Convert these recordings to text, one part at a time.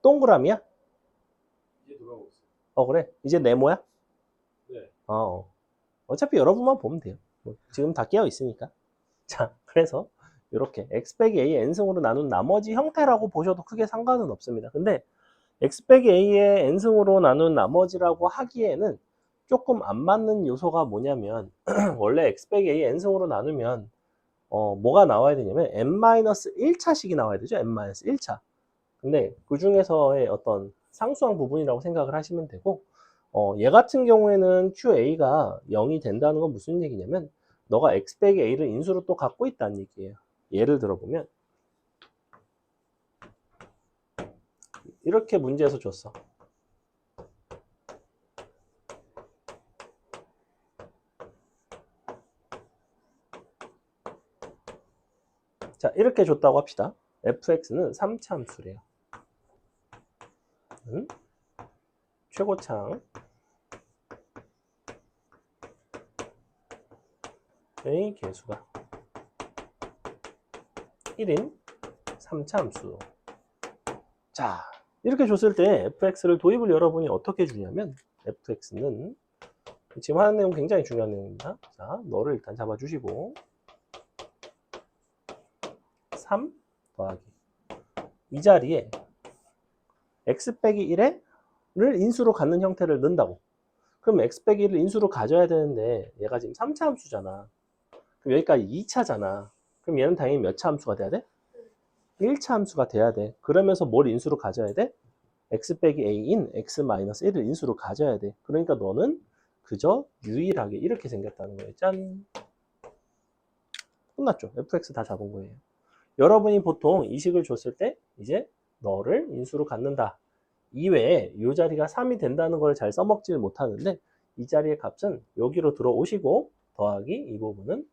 동그라미야? 이제 돌아오고 있어요. 그래. 이제 네모야? 네. 어차피 여러분만 보면 돼요. 뭐 지금 다 깨어 있으니까. 자, 그래서 이렇게 x 빼기 a의 n승으로 나눈 나머지 형태라고 보셔도 크게 상관은 없습니다. 근데 x 빼기 a의 n승으로 나눈 나머지라고 하기에는 조금 안 맞는 요소가 뭐냐면 원래 x 빼기 a의 n승으로 나누면 뭐가 나와야 되냐면 n-1차식이 나와야 되죠. n-1차. 근데 그 중에서의 어떤 상수항 부분이라고 생각을 하시면 되고 얘 같은 경우에는 QA가 0이 된다는 건 무슨 얘기냐면 너가 x 빼기 a를 인수로 또 갖고 있다는 얘기예요. 예를 들어보면 이렇게 문제에서 줬어. 자, 이렇게 줬다고 합시다. fx는 3차 함수래요. 최고창 의 개수가 1인 3차 함수. 자, 이렇게 줬을 때 fx를 도입을 여러분이 어떻게 주냐면 fx는 지금 하는 내용 굉장히 중요한 내용입니다. 자, 너를 일단 잡아주시고 3 더하기 이 자리에 x 빼기 1을 인수로 갖는 형태를 넣는다고. 그럼 x 빼기 1을 인수로 가져야 되는데 얘가 지금 3차 함수잖아. 그럼 여기까지 2차잖아. 그럼 얘는 당연히 몇 차 함수가 돼야 돼? 1차 함수가 돼야 돼. 그러면서 뭘 인수로 가져야 돼? x 빼기 a인 x-1을 인수로 가져야 돼. 그러니까 너는 그저 유일하게 이렇게 생겼다는 거예요. 짠. 끝났죠. fx 다 잡은 거예요. 여러분이 보통 이 식을 줬을 때 이제 너를 인수로 갖는다. 이외에 이 자리가 3이 된다는 걸 잘 써먹지를 못하는데 이 자리의 값은 여기로 들어오시고 더하기 이 부분은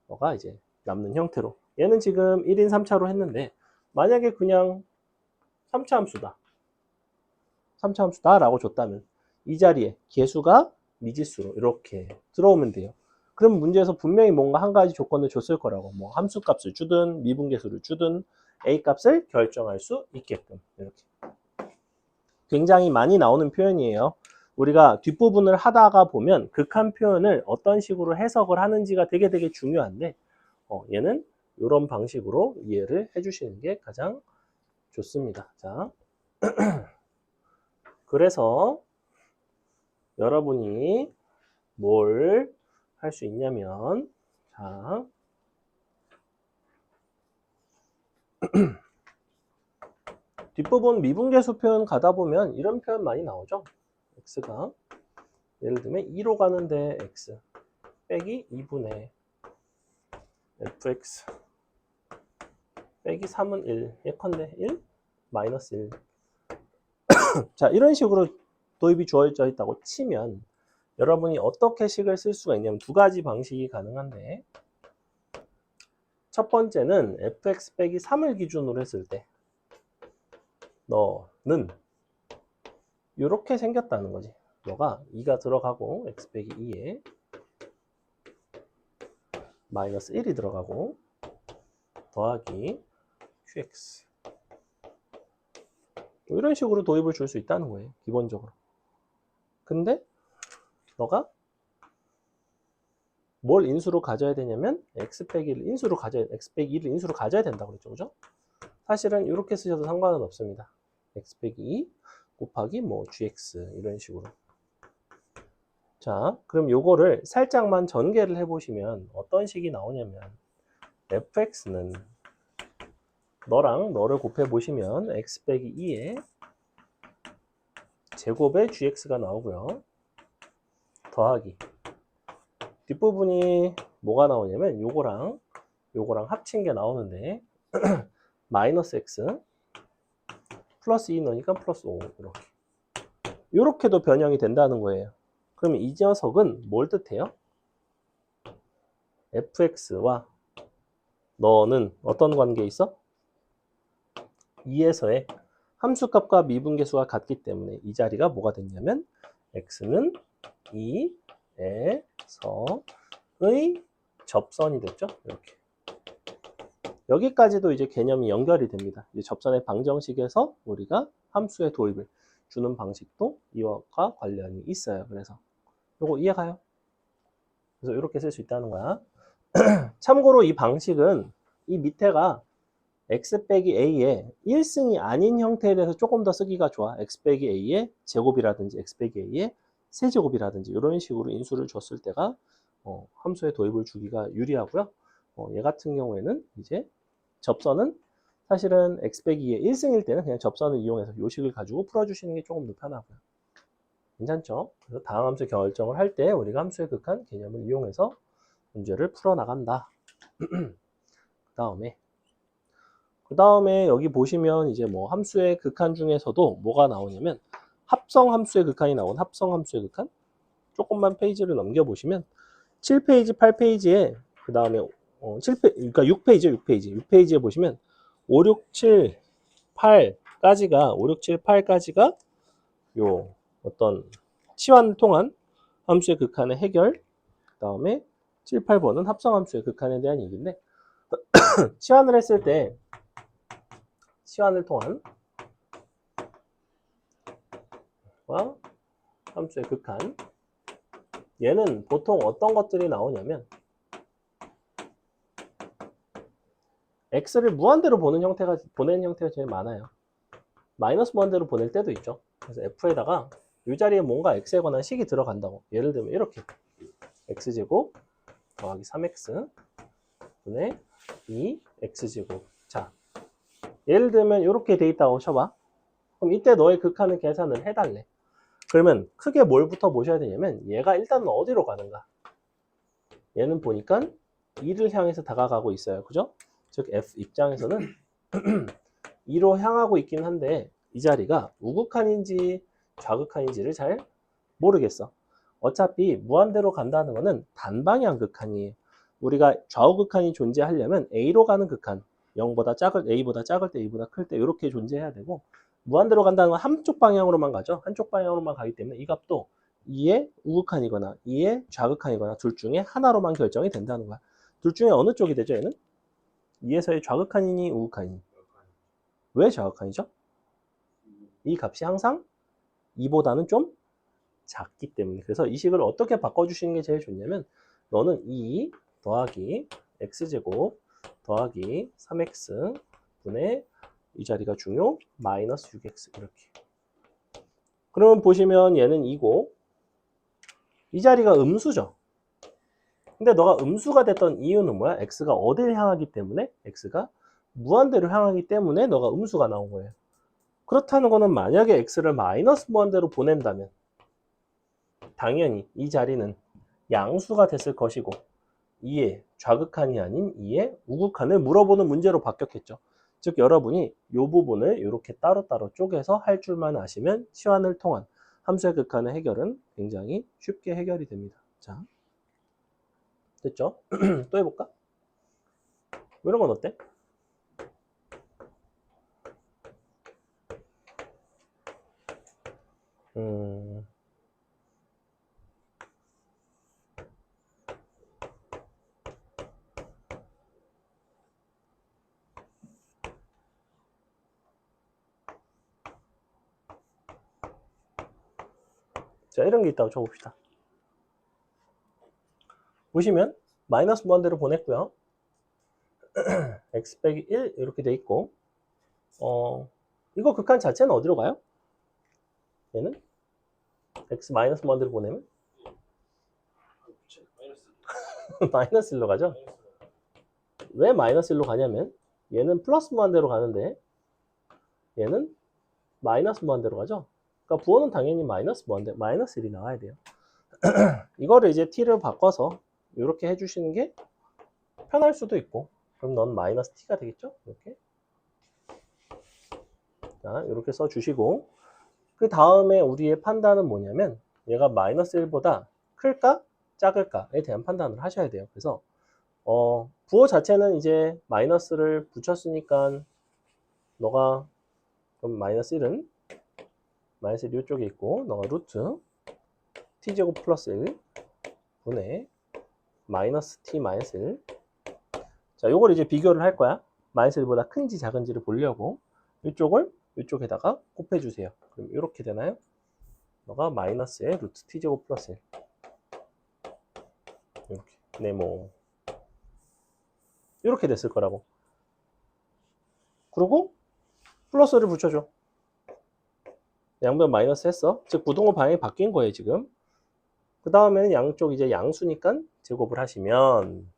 너가 이제 남는 형태로. 얘는 지금 1인 3차로 했는데 만약에 그냥 3차 함수다. 3차 함수다 라고 줬다면 이 자리에 개수가 미지수로 이렇게 들어오면 돼요. 그럼 문제에서 분명히 뭔가 한 가지 조건을 줬을 거라고. 뭐 함수 값을 주든 미분계수를 주든 a 값을 결정할 수 있게끔 이렇게. 굉장히 많이 나오는 표현이에요. 우리가 뒷부분을 하다가 보면 극한 표현을 어떤 식으로 해석을 하는지가 되게 중요한데 얘는 이런 방식으로 이해를 해주시는 게 가장 좋습니다. 자, 그래서 여러분이 뭘 할 수 있냐면 자, 뒷부분 미분계수 표현 가다 보면 이런 표현 많이 나오죠. x가 예를 들면 2로 가는데 x 빼기 2분의 fx 빼기 3은 1 예컨대 1 마이너스 1 자, 이런 식으로 도입이 주어져 있다고 치면 여러분이 어떻게 식을 쓸 수가 있냐면 두 가지 방식이 가능한데 첫 번째는 fx 빼기 3을 기준으로 했을 때 너는 이렇게 생겼다는 거지. 너가 2가 들어가고 x 빼기 2에 마이너스 1이 들어가고 더하기 qx 이런 식으로 도입을 줄 수 있다는 거예요. 기본적으로. 근데 너가 뭘 인수로 가져야 되냐면 x 빼기 1을 인수로 가져야 x 빼기 1을 인수로 가져야 된다고 그랬죠. 그죠? 사실은 이렇게 쓰셔도 상관은 없습니다. x 빼기 2 곱하기 뭐 gx 이런 식으로. 자, 그럼 요거를 살짝만 전개를 해보시면 어떤 식이 나오냐면 fx는 너랑 너를 곱해보시면 x 빼기 2에 제곱의 gx가 나오고요. 더하기 뒷부분이 뭐가 나오냐면 요거랑 합친 게 나오는데 마이너스 x 플러스 2 넣으니까 플러스 5 이렇게도 변형이 된다는 거예요. 그러면 이 녀석은 뭘 뜻해요? fx와 너는 어떤 관계에 있어? 2에서의 함수값과 미분계수가 같기 때문에 이 자리가 뭐가 됐냐면 x는 2에서의 접선이 됐죠. 이렇게. 여기까지도 이제 개념이 연결이 됩니다. 이제 접선의 방정식에서 우리가 함수의 도입을 주는 방식도 이와 관련이 있어요. 그래서 요거 이해가요? 그래서 이렇게 쓸 수 있다는 거야. 참고로 이 방식은 이 밑에가 x 빼기 a의 1승이 아닌 형태에 대해서 조금 더 쓰기가 좋아. x 빼기 a의 제곱이라든지 x 빼기 a의 세제곱이라든지 이런 식으로 인수를 줬을 때가 함수의 도입을 주기가 유리하고요. 얘 같은 경우에는 이제 접선은 사실은 x 빼기 2의 1승일 때는 그냥 접선을 이용해서 요식을 가지고 풀어주시는 게 조금 더 편하고요. 괜찮죠? 그래서 다음 함수 결정을 할 때 우리가 함수의 극한 개념을 이용해서 문제를 풀어나간다. 그 다음에 여기 보시면 이제 뭐 함수의 극한 중에서도 뭐가 나오냐면 합성 함수의 극한이 나온 합성 함수의 극한. 조금만 페이지를 넘겨보시면 7페이지, 8페이지에 그 다음에 7페이지, 그러니까 6페이지요, 6페이지. 6페이지에 보시면 5, 6, 7, 8까지가 5, 6, 7, 8까지가 요 어떤 치환을 통한 함수의 극한의 해결. 그 다음에 7, 8번은 합성 함수의 극한에 대한 얘기인데 치환을 했을 때 치환을 통한 함수의 극한. 얘는 보통 어떤 것들이 나오냐면 x를 무한대로 보내는 형태가 제일 많아요. 마이너스 무한대로 보낼 때도 있죠. 그래서 f에다가 이 자리에 뭔가 x에 관한 식이 들어간다고. 예를 들면 이렇게 x제곱 더하기 3x 분의 2x제곱. 자, 예를 들면 이렇게 돼 있다고 쳐봐. 그럼 이때 너의 극한을 계산을 해달래. 그러면 크게 뭘부터 보셔야 되냐면 얘가 일단 어디로 가는가. 얘는 보니까 2를 향해서 다가가고 있어요. 그죠? 즉 f 입장에서는 2로 향하고 있긴 한데 이 자리가 우극한인지 좌극한인지를 잘 모르겠어. 어차피 무한대로 간다는 거는 단방향 극한이에요. 우리가 좌우극한이 존재하려면 A로 가는 극한, A보다 작을 때, A보다 클 때 이렇게 존재해야 되고 무한대로 간다는 건 한쪽 방향으로만 가죠. 한쪽 방향으로만 가기 때문에 이 값도 2의 우극한이거나 2의 좌극한이거나 둘 중에 하나로만 결정이 된다는 거야. 둘 중에 어느 쪽이 되죠, 얘는? 2에서의 좌극한이니 우극한이니? 왜 좌극한이죠? 이 값이 항상 2보다는 좀 작기 때문에. 그래서 이 식을 어떻게 바꿔주시는 게 제일 좋냐면 너는 2 더하기 x제곱 더하기 3x 분의 이 자리가 중요 마이너스 6x 이렇게. 그러면 보시면 얘는 2고 이 자리가 음수죠. 근데 너가 음수가 됐던 이유는 뭐야? x가 어딜 향하기 때문에? x가 무한대로 향하기 때문에 너가 음수가 나온 거예요. 그렇다는 거는 만약에 x를 마이너스 무한대로 보낸다면 당연히 이 자리는 양수가 됐을 것이고 2의 좌극한이 아닌 2의 우극한을 물어보는 문제로 바뀌었겠죠. 즉 여러분이 이 부분을 이렇게 따로따로 쪼개서 할 줄만 아시면 치환을 통한 함수의 극한의 해결은 굉장히 쉽게 해결이 됩니다. 자, 됐죠? 또 해볼까? 이런 건 어때? 자, 이런 게 있다고 적읍시다. 보시면 마이너스 무한대로 보냈고요. x 빼기 1 이렇게 돼 있고 이거 극한 자체는 어디로 가요? 얘는 x 마이너스 무한대로 보내면 마이너스 1로 가죠. 왜 마이너스 1로 가냐면 얘는 플러스 무한대로 가는데 얘는 마이너스 무한대로 가죠. 그러니까 부호는 당연히 마이너스 무한대 마이너스 1이 나와야 돼요. 이거를 이제 t를 바꿔서 이렇게 해주시는 게 편할 수도 있고 그럼 넌 마이너스 t가 되겠죠? 이렇게. 자, 이렇게 써주시고 그 다음에 우리의 판단은 뭐냐면 얘가 마이너스 1보다 클까 작을까에 대한 판단을 하셔야 돼요. 그래서 부호 자체는 이제 마이너스를 붙였으니까 너가 그럼 마이너스 1은 마이너스 1 이쪽에 있고 너가 루트 t제곱 플러스 1 분의 마이너스 t 마이너스 1. 자, 요걸 이제 비교를 할 거야. 마이너스 1보다 큰지 작은지를 보려고 이쪽을 이쪽에다가 곱해주세요. 그럼 이렇게 되나요? 너가 마이너스의 루트 t제곱 플러스 1. 이렇게. 네모. 이렇게 됐을 거라고. 그리고 플러스를 붙여줘. 양변 마이너스 했어. 즉 부동호 방향이 바뀐 거예요, 지금. 그 다음에는 양쪽 이제 양수니까 제곱을 하시면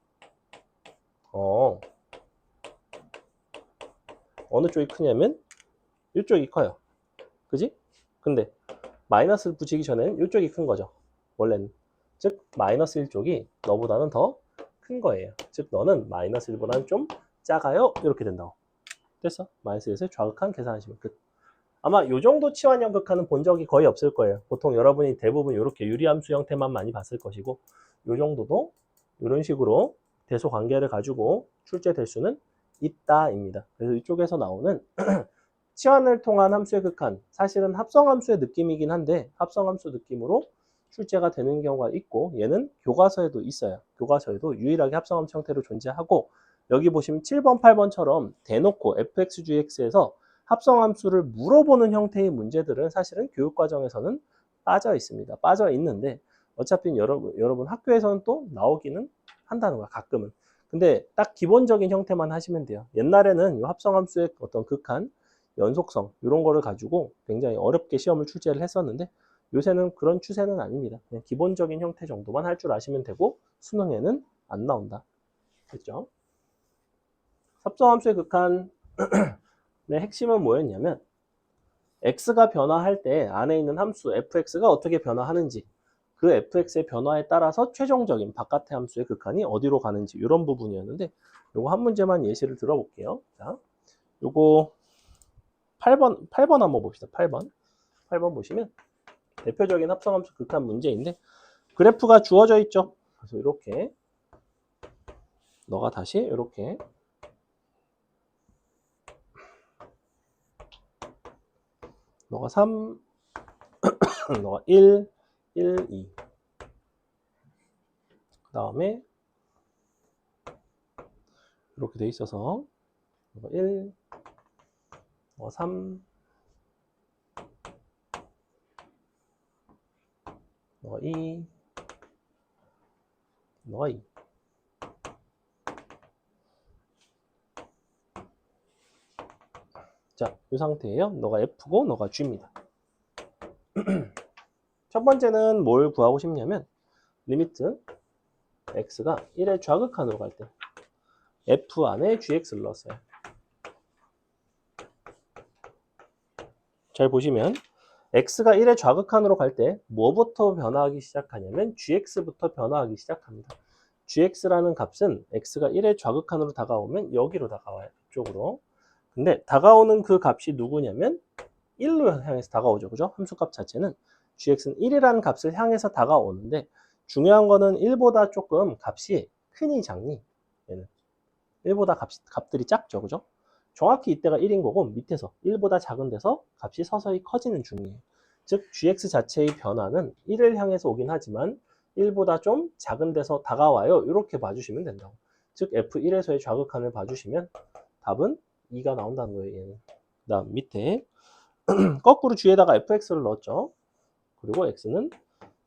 어느 쪽이 크냐면 이쪽이 커요. 그지? 근데 마이너스를 붙이기 전에는 이쪽이 큰 거죠. 원래는. 즉 마이너스 1쪽이 너보다는 더 큰 거예요. 즉 너는 마이너스 1보다는 좀 작아요. 이렇게 된다고. 됐어? 마이너스 1에서 좌극한 계산하시면 끝. 아마 이 정도 치환형 극한은 본 적이 거의 없을 거예요. 보통 여러분이 대부분 이렇게 유리함수 형태만 많이 봤을 것이고 이 정도도 이런 식으로 대소 관계를 가지고 출제될 수는 있다입니다. 그래서 이쪽에서 나오는 치환을 통한 함수의 극한, 사실은 합성함수의 느낌이긴 한데 합성함수 느낌으로 출제가 되는 경우가 있고 얘는 교과서에도 있어요. 교과서에도 유일하게 합성함수 형태로 존재하고 여기 보시면 7번, 8번처럼 대놓고 fx, gx에서 합성함수를 물어보는 형태의 문제들은 사실은 교육과정에서는 빠져 있습니다. 빠져 있는데 어차피 여러분 학교에서는 또 나오기는 한다는 거야, 가끔은. 근데 딱 기본적인 형태만 하시면 돼요. 옛날에는 이 합성함수의 어떤 극한, 연속성 이런 거를 가지고 굉장히 어렵게 시험을 출제를 했었는데 요새는 그런 추세는 아닙니다. 그냥 기본적인 형태 정도만 할 줄 아시면 되고 수능에는 안 나온다. 됐죠? 합성함수의 극한 의 핵심은 뭐였냐면 x가 변화할 때 안에 있는 함수 fx가 어떻게 변화하는지 그 fx의 변화에 따라서 최종적인 바깥의 함수의 극한이 어디로 가는지 이런 부분이었는데 요거 한 문제만 예시를 들어볼게요. 자, 요거 8번 한번 봅시다. 8번 보시면 대표적인 합성함수 극한 문제인데 그래프가 주어져 있죠. 그래서 이렇게 너가 다시 이렇게 너가 3 너가 1 2 그 다음에 이렇게 돼 있어서 너가 1 너가 3 너가 2 너가 2 자, 이 상태예요. 너가 F고 너가 G입니다. 첫 번째는 뭘 구하고 싶냐면 리미트 X가 1의 좌극한으로 갈 때 F 안에 GX를 넣었어요. 잘 보시면 X가 1의 좌극한으로 갈 때 뭐부터 변화하기 시작하냐면 GX부터 변화하기 시작합니다. GX라는 값은 X가 1의 좌극한으로 다가오면 여기로 다가와요. 이쪽으로. 근데 다가오는 그 값이 누구냐면 1로 향해서 다가오죠. 그죠? 함수값 자체는 gx는 1이라는 값을 향해서 다가오는데 중요한 거는 1보다 조금 값이 크니 작니? 얘는 1보다 값들이 작죠. 그죠? 정확히 이때가 1인 거고 밑에서 1보다 작은 데서 값이 서서히 커지는 중이에요. 즉 gx 자체의 변화는 1을 향해서 오긴 하지만 1보다 좀 작은 데서 다가와요. 이렇게 봐주시면 된다고. 즉 f1에서의 좌극한을 봐주시면 답은 2가 나온다는 거예요. 얘는. 그 다음 밑에 거꾸로 g에다가 fx를 넣었죠. 그리고 x는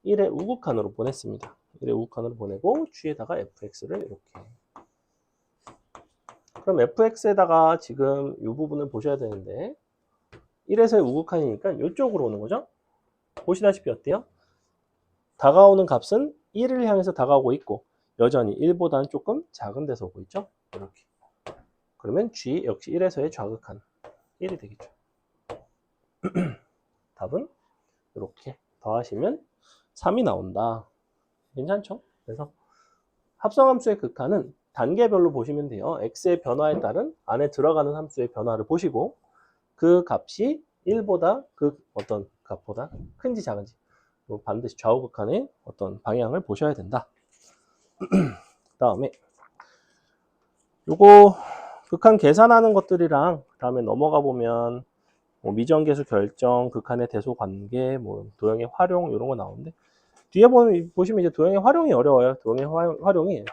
1의 우극한으로 보냈습니다. 1의 우극한으로 보내고 g에다가 fx를 이렇게. 그럼 fx에다가 지금 이 부분을 보셔야 되는데 1에서의 우극한이니까 이쪽으로 오는 거죠. 보시다시피 어때요? 다가오는 값은 1을 향해서 다가오고 있고 여전히 1보다는 조금 작은 데서 오고 있죠. 이렇게. 그러면 g 역시 1에서의 좌극한 1이 되겠죠. 답은 이렇게 더하시면 3이 나온다. 괜찮죠? 그래서 합성함수의 극한은 단계별로 보시면 돼요. x의 변화에 따른 안에 들어가는 함수의 변화를 보시고 그 값이 1보다 그 어떤 값보다 큰지 작은지 반드시 좌우극한의 어떤 방향을 보셔야 된다. 그 다음에 요거 극한 계산하는 것들이랑 다음에 넘어가 보면 뭐 미정계수 결정, 극한의 대소 관계, 뭐 도형의 활용 이런 거 나오는데 뒤에 보시면 이제 도형의 활용이 어려워요. 도형의 활용이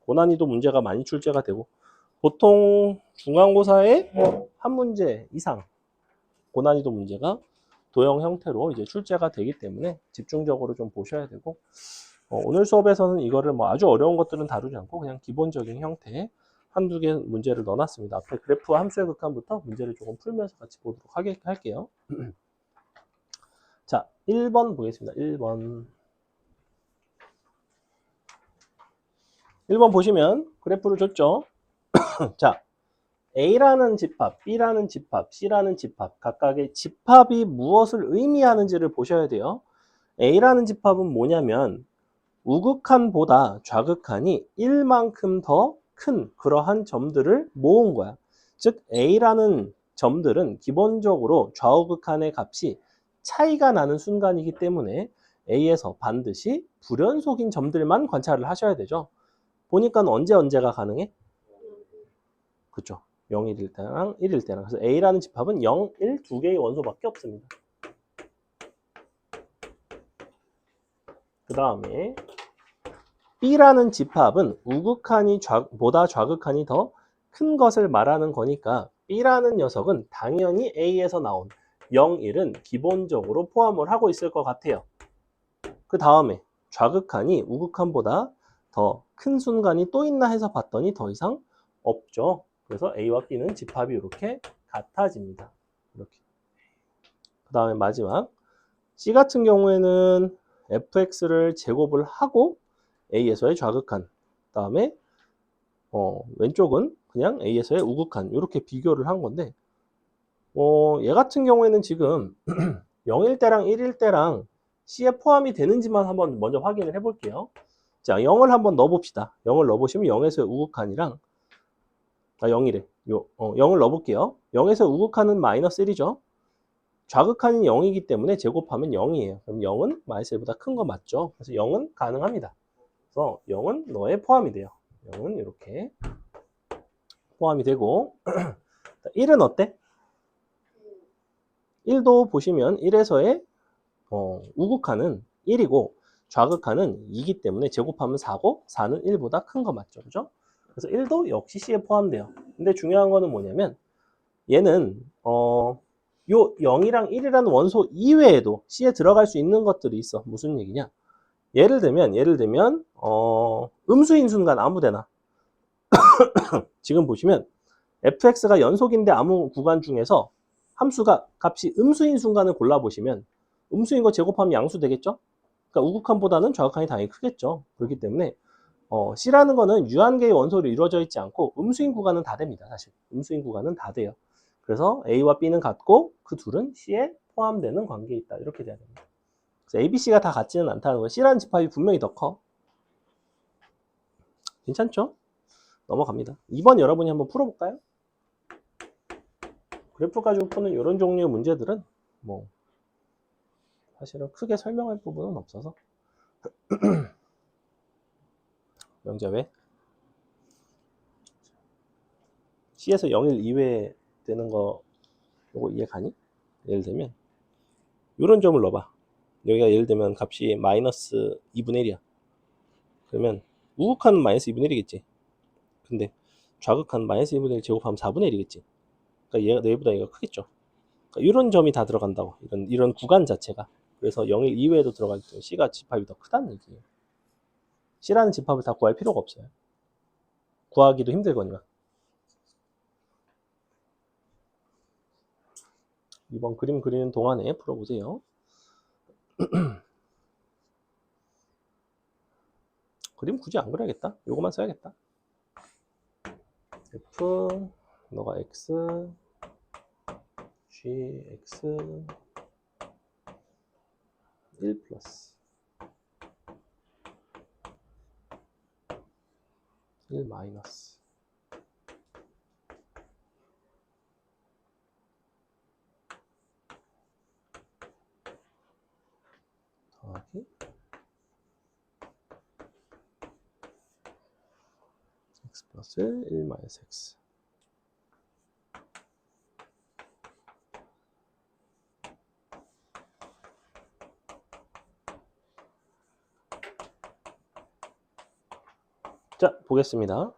고난이도 문제가 많이 출제가 되고 보통 중간고사에 한 문제 이상 고난이도 문제가 도형 형태로 이제 출제가 되기 때문에 집중적으로 좀 보셔야 되고, 오늘 수업에서는 이거를 뭐 아주 어려운 것들은 다루지 않고 그냥 기본적인 형태 한두 개 문제를 넣어놨습니다. 앞에 그래프 함수의 극한부터 문제를 조금 풀면서 같이 보도록 할게요. 자, 1번 보겠습니다. 1번. 1번 보시면 그래프를 줬죠. 자, A라는 집합, B라는 집합, C라는 집합, 각각의 집합이 무엇을 의미하는지를 보셔야 돼요. A라는 집합은 뭐냐면 우극한보다 좌극한이 1만큼 더 큰 그러한 점들을 모은 거야. 즉 A라는 점들은 기본적으로 좌우극한의 값이 차이가 나는 순간이기 때문에 A에서 반드시 불연속인 점들만 관찰을 하셔야 되죠. 보니까 언제가 가능해? 그렇죠. 0일 때랑 1일 때랑. 그래서 A라는 집합은 0, 1 두 개의 원소밖에 없습니다. 그 다음에 B라는 집합은 우극한이 보다 좌극한이 더 큰 것을 말하는 거니까 B라는 녀석은 당연히 A에서 나온 0, 1은 기본적으로 포함을 하고 있을 것 같아요. 그 다음에 좌극한이 우극한보다 더 큰 순간이 또 있나 해서 봤더니 더 이상 없죠. 그래서 A와 B는 집합이 이렇게 같아집니다. 이렇게. 그 다음에 마지막 C 같은 경우에는 fx를 제곱을 하고 A에서의 좌극한, 다음에 왼쪽은 그냥 A에서의 우극한, 이렇게 비교를 한 건데, 얘 같은 경우에는 지금 0일 때랑 1일 때랑 C에 포함이 되는지만 한번 먼저 확인을 해볼게요. 자, 0을 한번 넣어봅시다. 0을 넣어보시면 0에서의 우극한이랑, 0이래. 0을 넣어볼게요. 0에서 우극한은 마이너스 1이죠. 좌극한이 0이기 때문에 제곱하면 0이에요. 그럼 0은 마이너스 1보다 큰 거 맞죠? 그래서 0은 가능합니다. 그래서 0은 너에 포함이 돼요. 0은 이렇게 포함이 되고 1은 어때? 1도 보시면 1에서의 우극한은 1이고 좌극한은 2이기 때문에 제곱하면 4고 4는 1보다 큰 거 맞죠? 그죠? 그래서 1도 역시 C에 포함돼요. 근데 중요한 거는 뭐냐면 얘는 요 0이랑 1이라는 원소 이외에도 C에 들어갈 수 있는 것들이 있어. 무슨 얘기냐? 예를 들면 음수인 순간 아무데나 지금 보시면 fx가 연속인데 아무 구간 중에서 함수가 값이 음수인 순간을 골라보시면 음수인 거 제곱하면 양수 되겠죠? 그러니까 우극한보다는 좌극한이 당연히 크겠죠. 그렇기 때문에 C라는 거는 유한계의 원소로 이루어져 있지 않고 음수인 구간은 다 됩니다. 사실 음수인 구간은 다 돼요. 그래서 A와 B는 같고 그 둘은 C에 포함되는 관계에 있다. 이렇게 돼야 됩니다. 그래서 A, B, C가 다 같지는 않다는 거예요. C라는 집합이 분명히 더 커. 괜찮죠? 넘어갑니다. 2번 여러분이 한번 풀어볼까요? 그래프 가지고 푸는 이런 종류의 문제들은 뭐 사실은 크게 설명할 부분은 없어서 명자 왜? C에서 0일 이외에 되는 거 이거 이해 가니? 예를 들면 이런 점을 넣어봐. 여기가 예를 들면 값이 마이너스 2분의 1이야. 그러면 우극한은 마이너스 2분의 1이겠지. 근데 좌극한 마이너스 2분의 1 제곱하면 4분의 1이겠지. 그러니까 얘가 얘보다 얘가 크겠죠. 그러니까 이런 점이 다 들어간다고. 이런 구간 자체가. 그래서 0일 이외에도 들어가기 때문에 C가 집합이 더 크다는 얘기예요. C라는 집합을 다 구할 필요가 없어요. 구하기도 힘들거니와. 이번 그림 그리는 동안에 풀어보세요. 그림 굳이 안 그려야겠다. 요거만 써야겠다. F 너가 X G X 1 플러스 1 마이너스 더하기 X 플러스 1 마이너스 X. 자, 보겠습니다.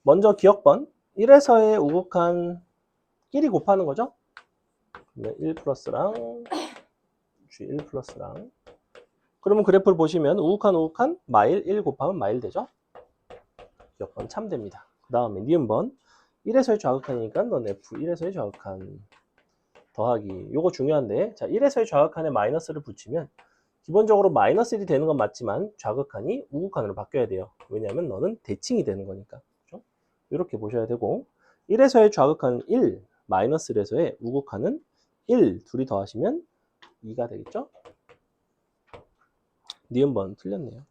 먼저 기억번 1에서의 우극한 끼리 곱하는 거죠. 1 플러스랑 G1 플러스랑 그러면 그래프를 보시면 우극한 마일 1 곱하면 마일 되죠? 기억번 참 됩니다. 그 다음에 니은번 1에서의 좌극한이니까 넌 F1에서의 좌극한 더하기 요거 중요한데 자 1에서의 좌극한에 마이너스를 붙이면 기본적으로 마이너스 1이 되는 건 맞지만 좌극한이 우극한으로 바뀌어야 돼요. 왜냐하면 너는 대칭이 되는 거니까. 그렇죠? 이렇게 보셔야 되고 1에서의 좌극한은 1, 마이너스 1에서의 우극한은 1, 둘이 더하시면 2가 되겠죠? 니은번 틀렸네요.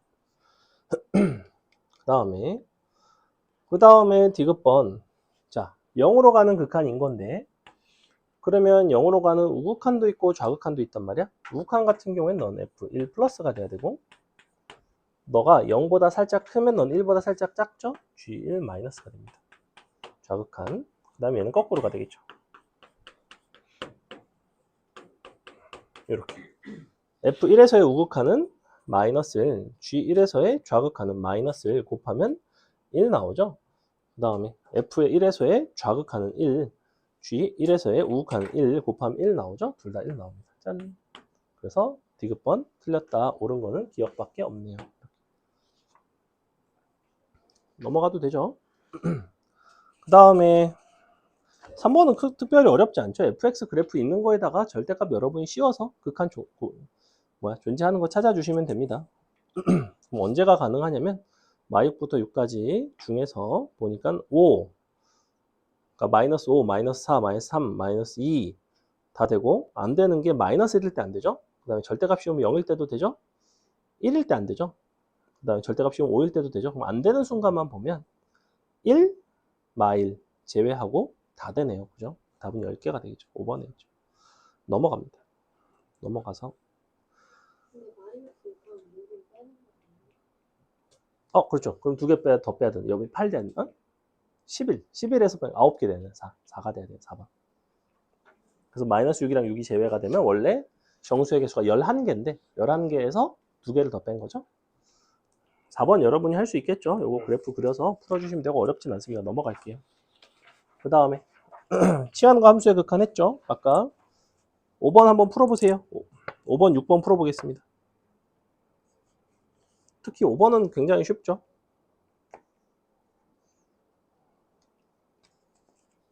그 다음에 디귿번 자 0으로 가는 극한인 건데 그러면 0으로 가는 우극한도 있고 좌극한도 있단 말이야. 우극한 같은 경우에는 넌 F1 플러스가 돼야 되고 너가 0보다 살짝 크면 넌 1보다 살짝 작죠? G1 마이너스가 됩니다. 좌극한. 그 다음에 얘는 거꾸로가 되겠죠. 이렇게. F1에서의 우극한은 마이너스 1, G1에서의 좌극한은 마이너스 1 곱하면 1 나오죠. 그 다음에 F의 1에서의 좌극한은 1, G1에서의 우극한은 1 곱하면 1 나오죠. 둘 다 1 나옵니다. 짠. 그래서 디귿번 틀렸다. 옳은 거는 기억밖에 없네요. 넘어가도 되죠. 그 다음에 3번은 특별히 어렵지 않죠. fx 그래프 있는 거에다가 절대값 여러분이 씌워서 극한 존재하는 거 찾아주시면 됩니다. 그럼 언제가 가능하냐면 마이부터 6까지 중에서 보니까 5, 그러니까 마이너스 5, 마이너스 4, 마이너스 3, 마이너스 2 다 되고 안 되는 게 마이너스 1일 때 안 되죠. 그 다음에 절대값 씌우면 0일 때도 되죠. 1일 때 안 되죠. 그 다음에 절대값 씌우면 5일 때도 되죠. 그럼 안 되는 순간만 보면 1, 마일 제외하고 다 되네요. 그죠? 답은 10개가 되겠죠. 5번이겠죠. 넘어갑니다. 넘어가서 그렇죠. 그럼 2개 더 빼야 되는 여기 8 되는 11에서 9개 되는 4가 돼야 돼요. 4번. 그래서 마이너스 6이랑 6이 제외가 되면 원래 정수의 개수가 11개인데 11개에서 2개를 더 뺀 거죠. 4번 여러분이 할 수 있겠죠. 요거 그래프 그려서 풀어주시면 되고 어렵진 않습니다. 넘어갈게요. 그 다음에 치환과 함수의 극한 했죠. 아까 5번 한번 풀어보세요. 5번, 6번 풀어보겠습니다. 특히 5번은 굉장히 쉽죠.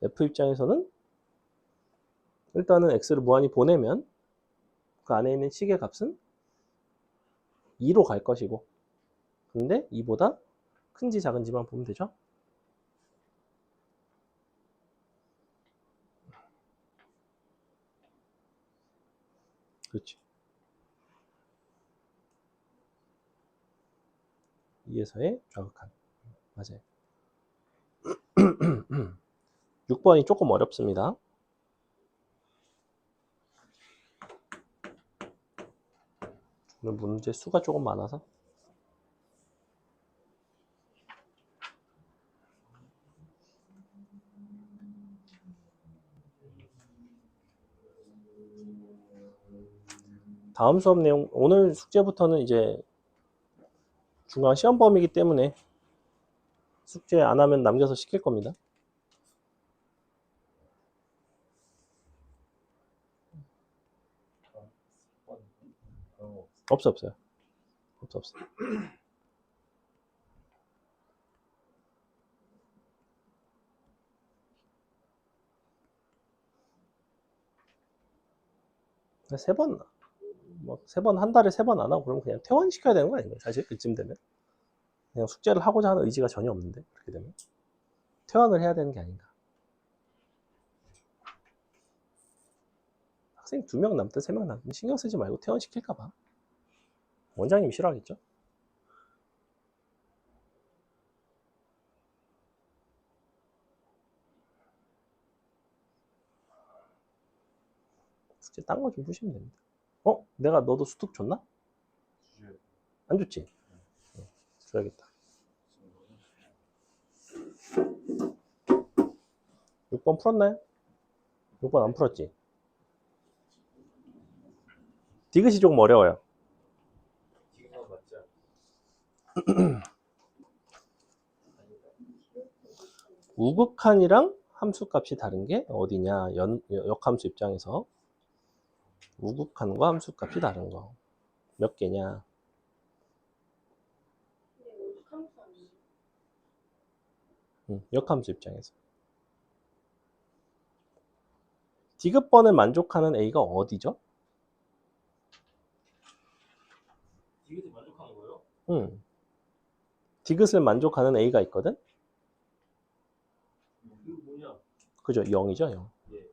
F 입장에서는 일단은 x를 무한히 보내면 그 안에 있는 식의 값은 2로 갈 것이고 근데 2보다 큰지 작은지만 보면 되죠. 그렇지. 2에서의 좌극한. 맞아요. 6번이 조금 어렵습니다. 오늘 문제 수가 조금 많아서. 다음 수업 내용, 오늘 숙제부터는 이제 중간 시험 범위이기 때문에 숙제 안 하면 남겨서 시킬 겁니다. 없어요. 없어. 세 번 한 달에 3번 안 하고 그러면 그냥 퇴원시켜야 되는 거 아닌가요? 사실 그쯤 되면 그냥 숙제를 하고자 하는 의지가 전혀 없는데 그렇게 되면 퇴원을 해야 되는 게 아닌가. 학생 2명 남든 3명 남든 신경 쓰지 말고 퇴원시킬까 봐. 원장님이 싫어하겠죠? 숙제 딴 거 좀 푸시면 됩니다. 내가 너도 수특 줬나? 안 줬지? 줘야겠다. 6번 풀었나요? 6번 안 풀었지? 디귿이 조금 어려워요. 우극한이랑 함수값이 다른 게 어디냐? 역함수 입장에서 우극한과 함수값이 다른 거. 몇 개냐? 역함수 입장에서. 디귿번을 만족하는 A가 어디죠? 디귿에 만족하는 거예요? 디귿을 만족하는 A가 있거든? 이거 뭐냐? 그죠? 0이죠, 0. 예.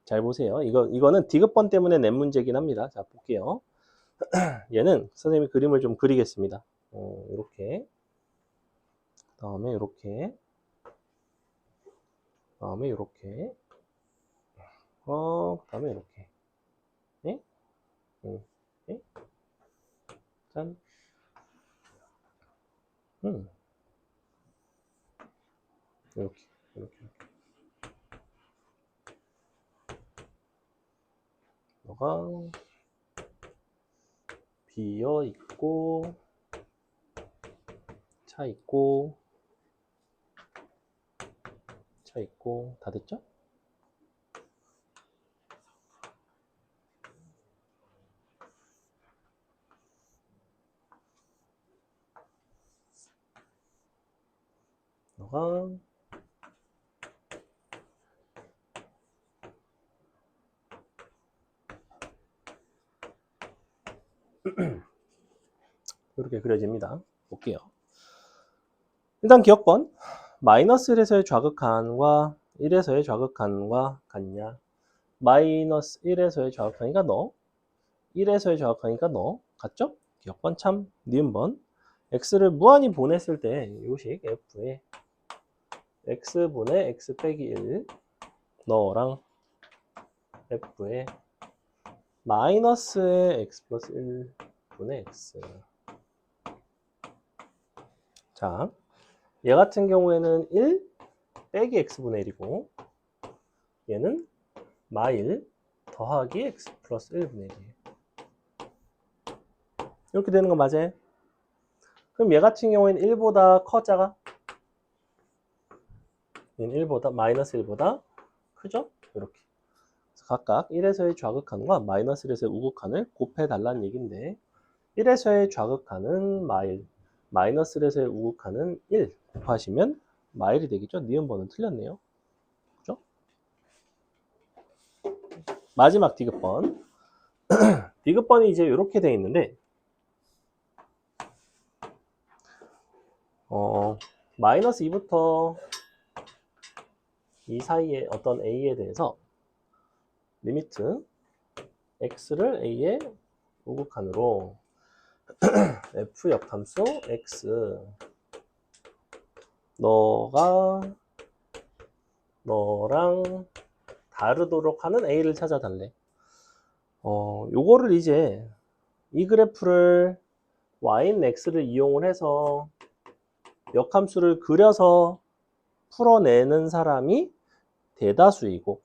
잘 보세요. 이거는 디귿번 때문에 낸 문제긴 합니다. 자, 볼게요. 얘는 선생님이 그림을 좀 그리겠습니다. 이렇게. 다음에 이렇게. 다음에 이렇게. 그다음에 이렇게. 네? 네? 짠. 이렇게. 너가 비어 있고 차 있고 다 됐죠? 너가 이렇게 그려집니다. 볼게요. 일단 기억번 마이너스 1에서의 좌극한과 1에서의 좌극한과 같냐? 마이너스 1에서의 좌극하니까 너 1에서의 좌극하니까 너 같죠? 기억번 참 니은번 x를 무한히 보냈을 때 요식 f에 x분의 x 빼기 1 너랑 f에 마이너스의 x 플러스 1분의 x. 자, 얘 같은 경우에는 1 빼기 x분의 1이고 얘는 마1 더하기 x 플러스 1분의 1이에요. 이렇게 되는 거 맞아요? 그럼 얘 같은 경우에는 1보다 커 작아? 얘는 1보다 마이너스 1보다 크죠? 이렇게. 그래서 각각 1에서의 좌극한과 마이너스 1에서의 우극한을 곱해달라는 얘기인데 1에서의 좌극한은 마1 마이너스 1에서의 우극한은 1 곱하시면 마1이 되겠죠? 니은번은 틀렸네요. 그죠? 마지막 디귿번. 디귿번이 이제 이렇게 되어 있는데 마이너스 2부터 이 사이에 어떤 a에 대해서 리미트 x를 a의 우극한으로 f 역함수 x 너랑 다르도록 하는 a를 찾아달래. 요거를 이제 이 그래프를 y인 x를 이용을 해서 역함수를 그려서 풀어내는 사람이 대다수이고,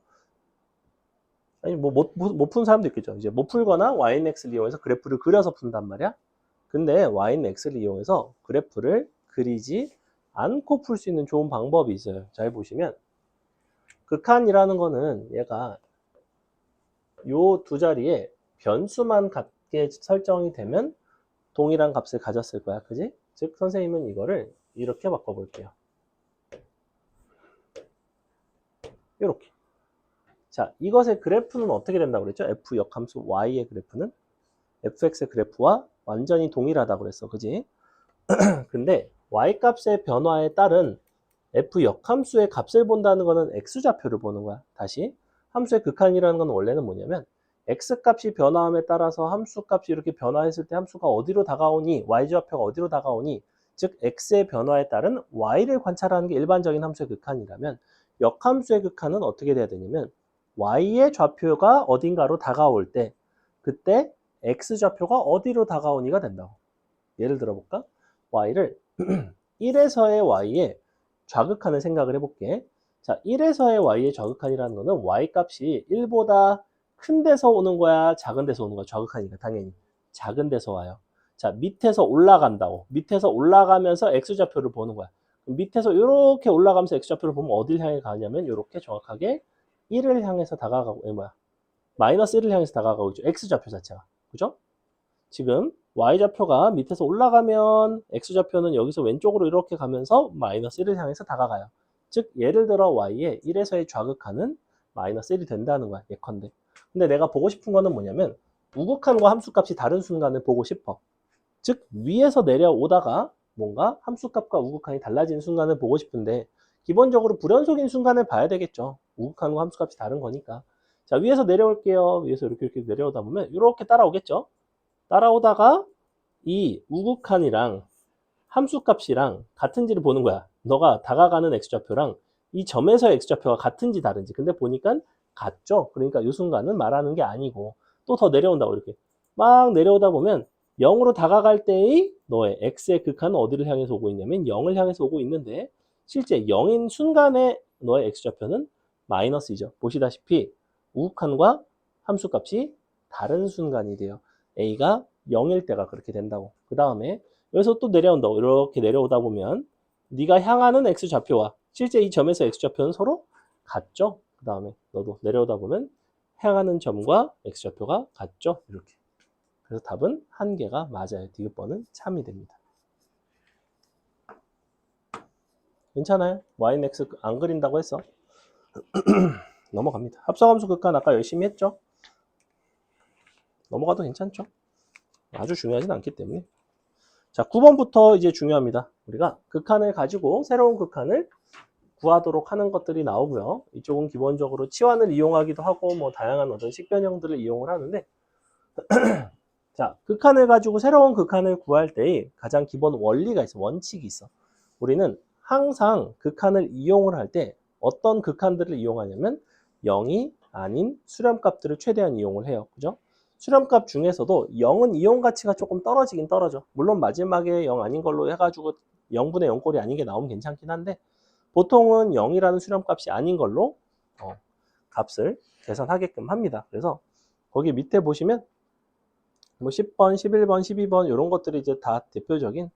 아니 못 푼 사람도 있겠죠. 이제 못 풀거나 y인 x를 이용해서 그래프를 그려서 푼단 말이야. 근데 y인 x를 이용해서 그래프를 그리지 않고 풀 수 있는 좋은 방법이 있어요. 잘 보시면 극한이라는 거는 얘가 요 두 자리에 변수만 같게 설정이 되면 동일한 값을 가졌을 거야. 그지? 즉 선생님은 이거를 이렇게 바꿔볼게요. 이렇게. 자, 이것의 그래프는 어떻게 된다고 그랬죠? f 역함수 y의 그래프는 fx의 그래프와 완전히 동일하다고 그랬어. 그지? 근데 y값의 변화에 따른 f 역함수의 값을 본다는 거는 x좌표를 보는 거야. 다시 함수의 극한이라는 건 원래는 뭐냐면 x값이 변화함에 따라서 함수값이 이렇게 변화했을 때 함수가 어디로 다가오니 y좌표가 어디로 다가오니 즉 x의 변화에 따른 y를 관찰하는 게 일반적인 함수의 극한이라면 역함수의 극한은 어떻게 돼야 되냐면 y의 좌표가 어딘가로 다가올 때 그때 x좌표가 어디로 다가오니가 된다고. 예를 들어볼까? y를 1에서의 y의 좌극한을 생각을 해볼게. 자, 1에서의 y의 좌극한이라는 거는 y값이 1보다 큰 데서 오는 거야? 작은 데서 오는 거야? 좌극하니까 당연히 작은 데서 와요. 자, 밑에서 올라간다고. 밑에서 올라가면서 x좌표를 보는 거야. 밑에서 이렇게 올라가면서 x좌표를 보면 어딜 향해 가냐면 이렇게 정확하게 1을 향해서 다가가고, 마이너스 1을 향해서 다가가고 있죠. x좌표 자체가. 그죠? 지금 y좌표가 밑에서 올라가면 x좌표는 여기서 왼쪽으로 이렇게 가면서 마이너스 1을 향해서 다가가요. 즉 예를 들어 y의 1에서의 좌극한은 마이너스 1이 된다는 거야. 예컨대. 근데 내가 보고 싶은 거는 뭐냐면 우극한과 함수값이 다른 순간을 보고 싶어. 즉 위에서 내려오다가 뭔가 함수값과 우극한이 달라지는 순간을 보고 싶은데 기본적으로 불연속인 순간을 봐야 되겠죠. 우극한과 함수값이 다른 거니까. 자, 위에서 내려올게요. 위에서 이렇게 내려오다 보면 이렇게 따라오겠죠. 따라오다가 이 우극한이랑 함수값이랑 같은지를 보는 거야. 너가 다가가는 x좌표랑 이 점에서의 x좌표가 같은지 다른지. 근데 보니까 같죠. 그러니까 이 순간은 말하는 게 아니고 또 더 내려온다고 이렇게 막 내려오다 보면 0으로 다가갈 때의 너의 x의 극한은 어디를 향해서 오고 있냐면 0을 향해서 오고 있는데 실제 0인 순간에 너의 x좌표는 마이너스이죠. 보시다시피 우극한과 함수값이 다른 순간이 돼요. a가 0일 때가 그렇게 된다고. 그 다음에 여기서 또 내려온다고. 이렇게 내려오다 보면 네가 향하는 x좌표와 실제 이 점에서 x좌표는 서로 같죠. 그 다음에 너도 내려오다 보면 향하는 점과 x좌표가 같죠. 이렇게. 그래서 답은 한 개가 맞아요. 디귿번은 참이 됩니다. 괜찮아요? y는 x 안 그린다고 했어. 넘어갑니다. 합성함수 극한 아까 열심히 했죠? 넘어가도 괜찮죠? 아주 중요하진 않기 때문에. 자, 9번부터 이제 중요합니다. 우리가 극한을 가지고 새로운 극한을 구하도록 하는 것들이 나오고요. 이쪽은 기본적으로 치환을 이용하기도 하고 뭐 다양한 어떤 식변형들을 이용을 하는데 자, 극한을 가지고 새로운 극한을 구할 때 가장 기본 원리가 있어. 원칙이 있어. 우리는 항상 극한을 이용을 할 때 어떤 극한들을 이용하냐면 0이 아닌 수렴값들을 최대한 이용을 해요. 그죠? 수렴값 중에서도 0은 이용 가치가 조금 떨어지긴 떨어져. 물론 마지막에 0 아닌 걸로 해가지고 0분의 0꼴이 아닌 게 나오면 괜찮긴 한데 보통은 0이라는 수렴값이 아닌 걸로 값을 계산하게끔 합니다. 그래서 거기 밑에 보시면 뭐 10번, 11번, 12번 이런 것들이 이제 다 대표적인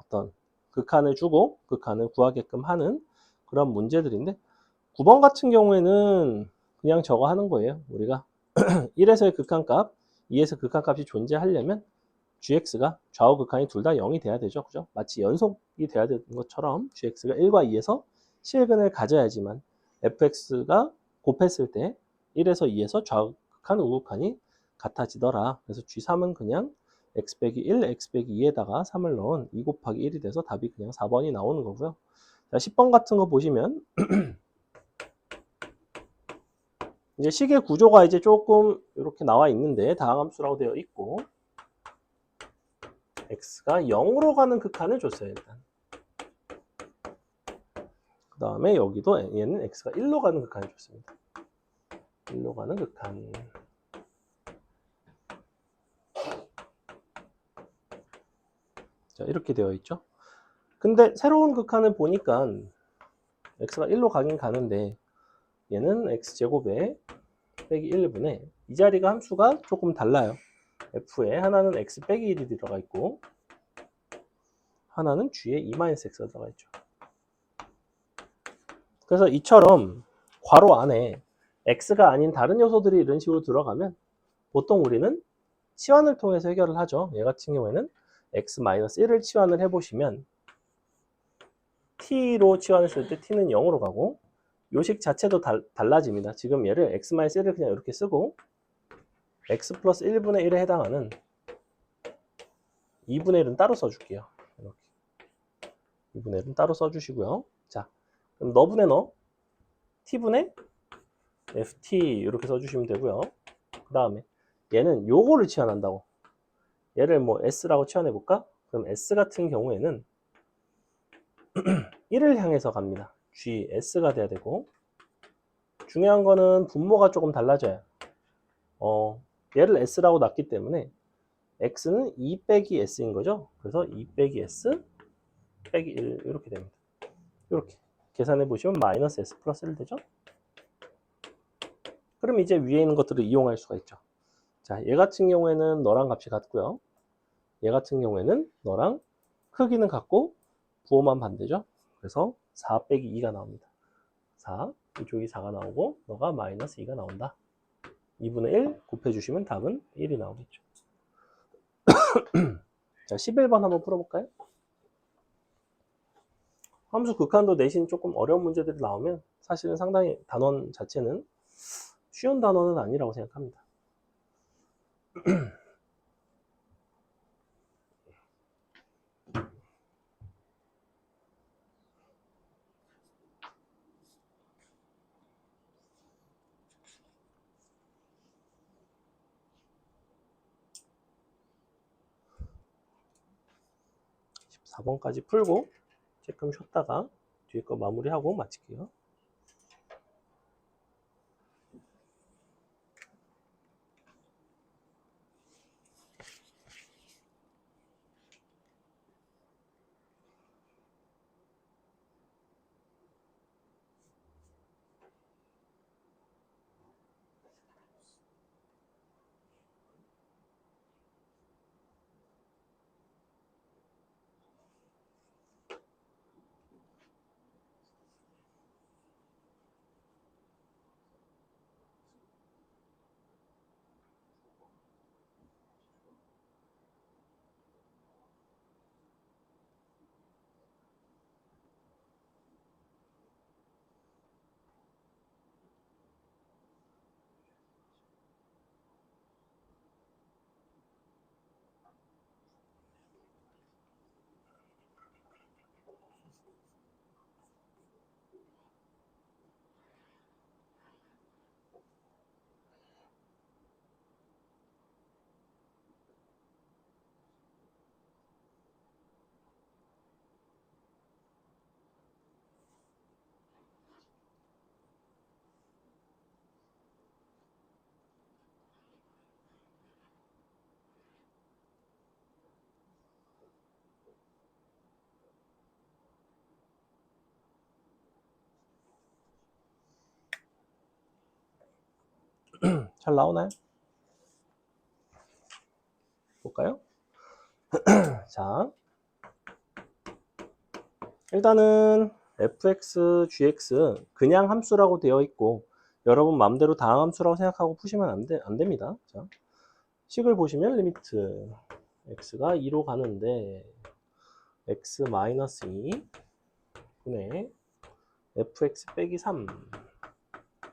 어떤 극한을 주고 극한을 구하게끔 하는 그런 문제들인데 9번 같은 경우에는 그냥 저거 하는 거예요. 우리가 1에서의 극한값, 2에서 극한값이 존재하려면 gx가 좌우 극한이 둘 다 0이 돼야 되죠. 그죠? 마치 연속이 돼야 되는 것처럼 gx가 1과 2에서 실근을 가져야지만 fx가 곱했을 때 1에서 2에서 좌우 극한, 우극 극한이 같아지더라. 그래서 G3은 그냥 x 빼기 1, x 빼기 2에다가 3을 넣은 2 곱하기 1이 돼서 답이 그냥 4번이 나오는 거고요. 자, 10번 같은 거 보시면 이제 식의 구조가 이제 조금 이렇게 나와 있는데 다항함수라고 되어 있고 x가 0으로 가는 극한을 줬어요. 일단. 그 다음에 여기도 얘는 x가 1로 가는 극한을 줬습니다. 1로 가는 극한. 자, 이렇게 되어 있죠. 근데 새로운 극한을 보니까 x가 1로 가긴 가는데 얘는 x제곱에 빼기 1분의 이 자리가 함수가 조금 달라요. f에 하나는 x 빼기 1이 들어가 있고 하나는 g에 2-x가 들어가 있죠. 그래서 이처럼 괄호 안에 x가 아닌 다른 요소들이 이런 식으로 들어가면 보통 우리는 치환을 통해서 해결을 하죠. 얘 같은 경우에는 x-1을 치환을 해보시면 t로 치환했을 때 t는 0으로 가고 요식 자체도 달라집니다. 지금 얘를 x-1을 그냥 이렇게 쓰고 x 플러스 1분의 1에 해당하는 2분의 1은 따로 써줄게요. 이렇게 2분의 1은 따로 써주시고요. 자, 그럼 너분의 너 t분의 ft 이렇게 써주시면 되고요. 그 다음에 얘는 요거를 치환한다고. 얘를 뭐 s라고 치환해볼까? 그럼 s 같은 경우에는 1을 향해서 갑니다. g, s가 돼야 되고 중요한 거는 분모가 조금 달라져요. 얘를 s라고 놨기 때문에 x는 2 빼기 s인 거죠. 그래서 2 빼기 s 빼기 1 이렇게 됩니다. 이렇게 계산해 보시면 마이너스 s 플러스 1 되죠. 그럼 이제 위에 있는 것들을 이용할 수가 있죠. 자, 얘 같은 경우에는 너랑 값이 같고요. 얘 같은 경우에는 너랑 크기는 같고 부호만 반대죠. 그래서 4 빼기 2가 나옵니다. 4, 이쪽이 4가 나오고 너가 마이너스 2가 나온다. 2분의 1 곱해주시면 답은 1이 나오겠죠. 자, 11번 한번 풀어볼까요? 함수 극한도 내신 조금 어려운 문제들이 나오면 사실은 상당히 단원 자체는 쉬운 단원은 아니라고 생각합니다. 14번까지 풀고 조금 쉬었다가 뒤에 거 마무리하고 마칠게요. 잘 나오나요? 볼까요? 자, 일단은 fx, gx 그냥 함수라고 되어 있고 여러분 마음대로 다항 함수라고 생각하고 푸시면 안 됩니다. 자, 식을 보시면 리미트 x가 2로 가는데 x-2 분의 fx 빼기 3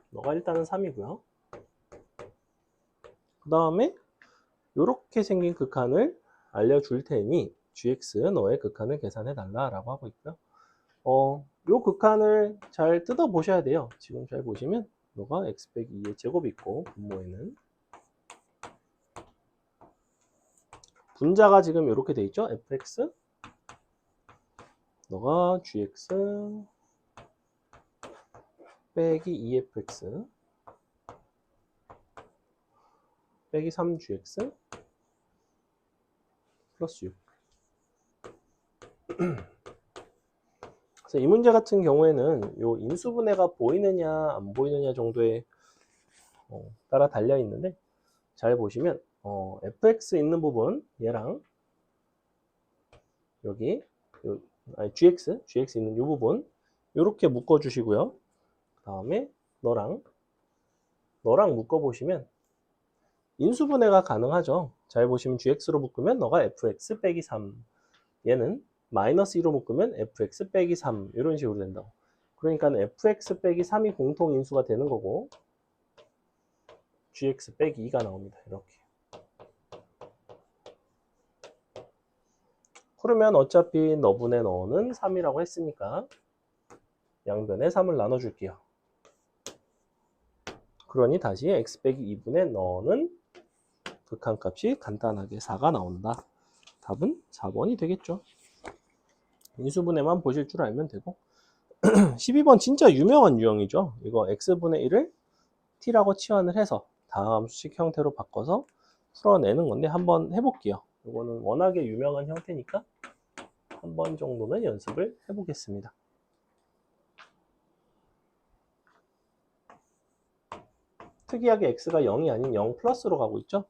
너가 일단은 3이고요. 그 다음에 이렇게 생긴 극한을 알려줄 테니 gx 너의 극한을 계산해 달라라고 하고 있고요. 요 극한을 잘 뜯어 보셔야 돼요. 지금 잘 보시면 너가 x 빼기 2의 제곱이 있고 분모에는 분자가 지금 이렇게 돼 있죠. fx 너가 gx 빼기 2fx 빼기 3gx 플러스 6. 그래서 이 문제 같은 경우에는 요 인수분해가 보이느냐 안 보이느냐 정도에 따라 달려 있는데 잘 보시면 fx 있는 부분 얘랑 여기 gx 있는 이 부분 이렇게 묶어 주시고요. 그 다음에 너랑 묶어 보시면 인수분해가 가능하죠. 잘 보시면 gx로 묶으면 너가 fx 빼기 3 얘는 마이너스 2로 묶으면 fx 빼기 3 이런 식으로 된다고. 그러니까 fx 빼기 3이 공통 인수가 되는 거고 gx 빼기 2가 나옵니다. 이렇게. 그러면 어차피 너분의 너는 3이라고 했으니까 양변에 3을 나눠줄게요. 그러니 다시 x 빼기 2분의 너는 극한값이 간단하게 4가 나온다. 답은 4번이 되겠죠. 인수분해만 보실 줄 알면 되고 12번 진짜 유명한 유형이죠. 이거 x분의 1을 t라고 치환을 해서 다음 수식 형태로 바꿔서 풀어내는 건데 한번 해볼게요. 이거는 워낙에 유명한 형태니까 한 번 정도는 연습을 해보겠습니다. 특이하게 x가 0이 아닌 0 플러스로 가고 있죠.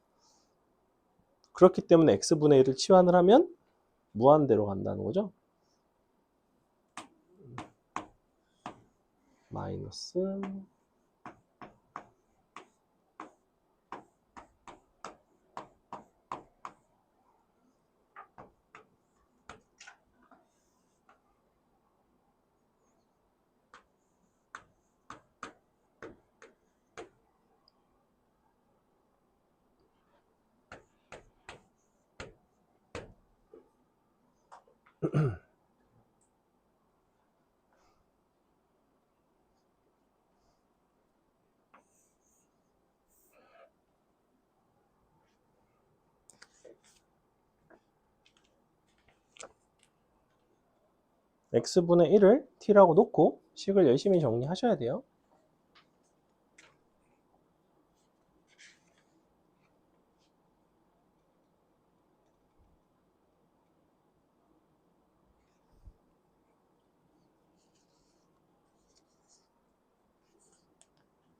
그렇기 때문에 x분의 1을 치환을 하면 무한대로 간다는 거죠. 마이너스 x분의 1을 t라고 놓고 식을 열심히 정리하셔야 돼요.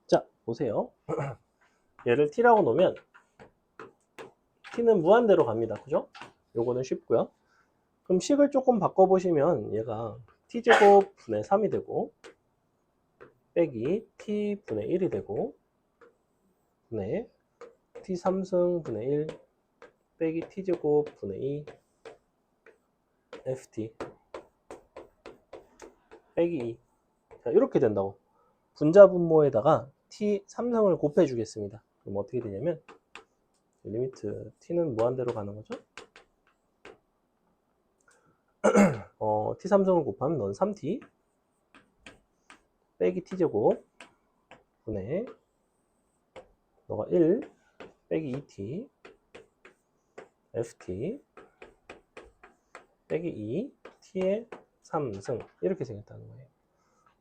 자, 보세요. 얘를 t라고 놓으면 t는 무한대로 갑니다. 그죠? 요거는 쉽고요. 그럼 식을 조금 바꿔보시면 얘가 t제곱 분의 3이 되고 빼기 t분의 1이 되고 분의 t3승 분의 1 빼기 t제곱 분의 2 ft 빼기 2. 자, 이렇게 된다고. 분자 분모에다가 t3승을 곱해 주겠습니다. 그럼 어떻게 되냐면 리미트 t는 무한대로 가는 거죠. t3승을 곱하면 넌 3t 빼기 t제곱 분의 너가 1 빼기 2t ft 빼기 2 t의 3승 이렇게 생겼다는 거예요.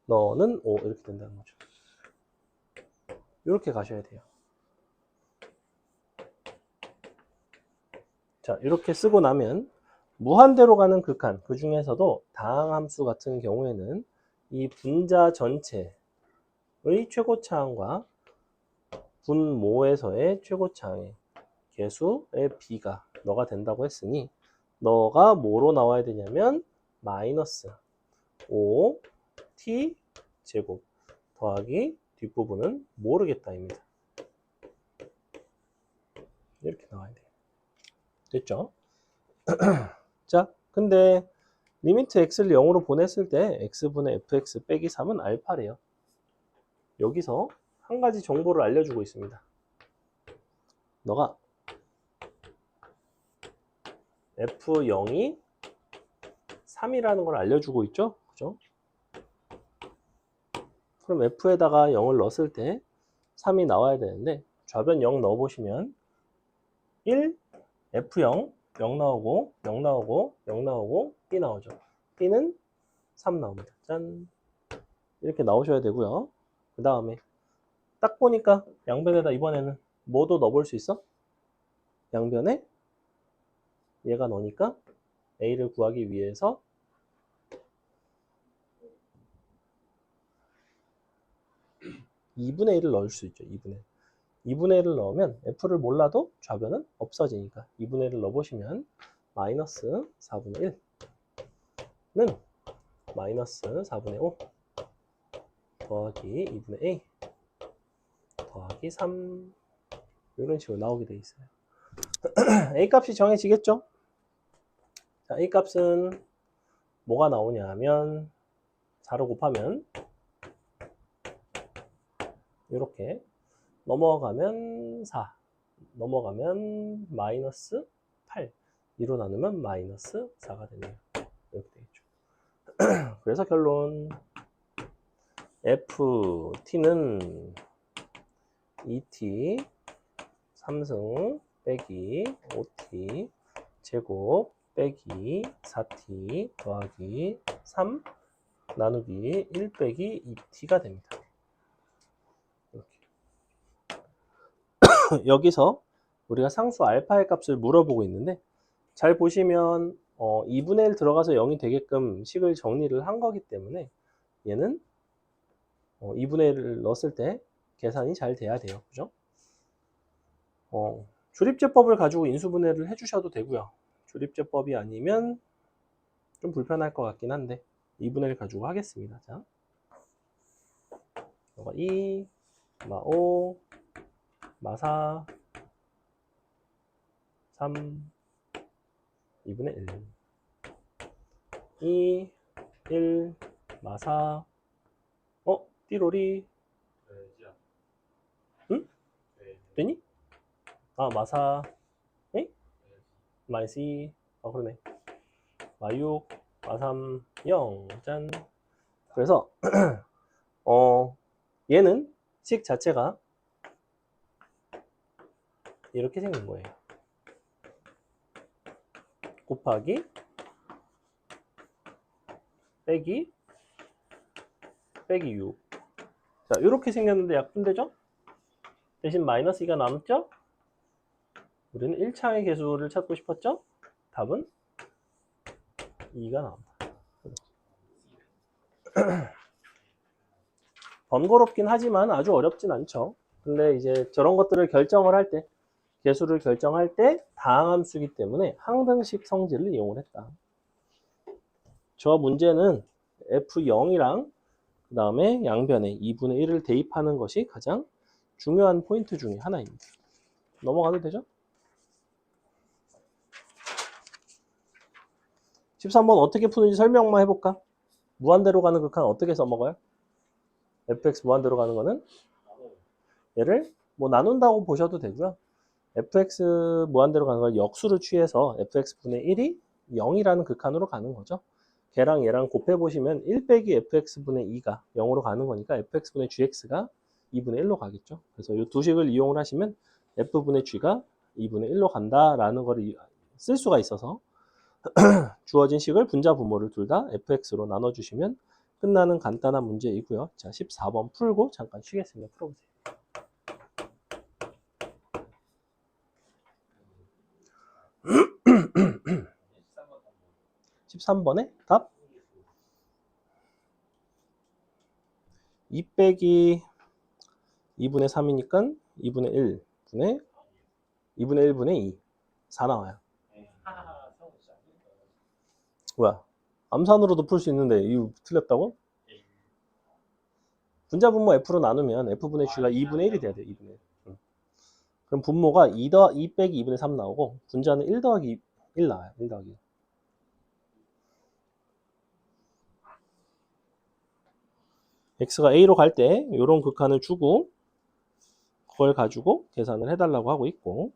너는 5 이렇게 된다는 거죠. 이렇게 가셔야 돼요. 자, 이렇게 쓰고 나면 무한대로 가는 극한, 그 중에서도 다항함수 같은 경우에는 이 분자 전체의 최고차항과 분모에서의 최고차항의 개수의 비가 너가 된다고 했으니 너가 뭐로 나와야 되냐면 마이너스 5t 제곱 더하기 뒷부분은 모르겠다입니다. 이렇게 나와야 돼요. 됐죠? 자, 근데 리미트 x를 0으로 보냈을 때 x분의 fx 빼기 3은 알파래요. 여기서 한 가지 정보를 알려주고 있습니다. 너가 f0이 3이라는 걸 알려주고 있죠? 그죠? 그럼 f에다가 0을 넣었을 때 3이 나와야 되는데 좌변 0 넣어보시면 1, f0, 0 나오고 0 나오고 0 나오고 b 나오죠. b는 3 나옵니다. 짠! 이렇게 나오셔야 되고요. 그 다음에 딱 보니까 양변에다 이번에는 뭐도 넣어볼 수 있어? 양변에 얘가 넣으니까 a를 구하기 위해서 2분의 1을 넣을 수 있죠. 2분의 1을 넣으면 f를 몰라도 좌변은 없어지니까 2분의 1을 넣어보시면 마이너스 4분의 1는 마이너스 4분의 5 더하기 2분의 a 더하기 3 이런 식으로 나오게 돼 있어요. a 값이 정해지겠죠? 자, a 값은 뭐가 나오냐 하면 4로 곱하면 이렇게 넘어가면 4 넘어가면 마이너스 8 2로 나누면 마이너스 4가 되네요. 이렇게 되겠죠. 그래서 결론 ft는 2t 3승 빼기 5t 제곱 빼기 4t 더하기 3 나누기 1 빼기 2t가 됩니다. 이렇게. 여기서 우리가 상수 알파의 값을 물어보고 있는데 잘 보시면 2분의 1 들어가서 0이 되게끔 식을 정리를 한 거기 때문에 얘는 2분의 1을 넣었을 때 계산이 잘 돼야 돼요. 그죠? 조립제법을 가지고 인수분해를 해주셔도 되고요. 조립제법이 아니면 좀 불편할 것 같긴 한데 2분의 1 가지고 하겠습니다. 자, 2, 마 5, 마 4, 3, 2분의 1 2, 1, 마 4 띠로리 응? 되니? 아, 마 4 에? 마이너스 2 그러네. y6, y3, 0. 짠. 그래서 얘는 식 자체가 이렇게 생긴 거예요. 곱하기 빼기 6. 자, 이렇게 생겼는데 약분되죠? 대신 마이너스 2가 남죠? 우리는 1차의 개수를 찾고 싶었죠? 답은 2가 나옵니다. 번거롭긴 하지만 아주 어렵진 않죠. 근데 이제 저런 것들을 결정을 할 때, 개수를 결정할 때 다항함수이기 때문에 항등식 성질을 이용을 했다. 저 문제는 F0이랑 그 다음에 양변에 2분의 1을 대입하는 것이 가장 중요한 포인트 중에 하나입니다. 넘어가도 되죠? 13번 어떻게 푸는지 설명만 해볼까? 무한대로 가는 극한 어떻게 써먹어요? fx 무한대로 가는 거는 얘를 뭐 나눈다고 보셔도 되고요. fx 무한대로 가는 걸 역수를 취해서 fx분의 1이 0이라는 극한으로 가는 거죠. 걔랑 얘랑 곱해보시면 1 빼기 fx분의 2가 0으로 가는 거니까 fx분의 gx가 2분의 1로 가겠죠. 그래서 이 두 식을 이용을 하시면 f분의 g가 2분의 1로 간다라는 걸 쓸 수가 있어서 주어진 식을 분자 분모를 둘 다 fx로 나눠주시면 끝나는 간단한 문제이고요. 자, 14번 풀고 잠깐 쉬겠습니다. 풀어보세요. 13번의 답 2 빼기 2분의 3이니까 2분의 1분의 1분의 2 4 나와요. 뭐야? 암산으로도 풀 수 있는데 이거 틀렸다고? 분자 분모 f로 나누면 f분의 g가 2분의 1이 돼야 돼요. 2분의 1. 그럼 분모가 2 빼기 2분의 3 나오고 분자는 1 더하기 1 나와요. 1 더하기 1. x가 a로 갈 때 이런 극한을 주고 그걸 가지고 계산을 해달라고 하고 있고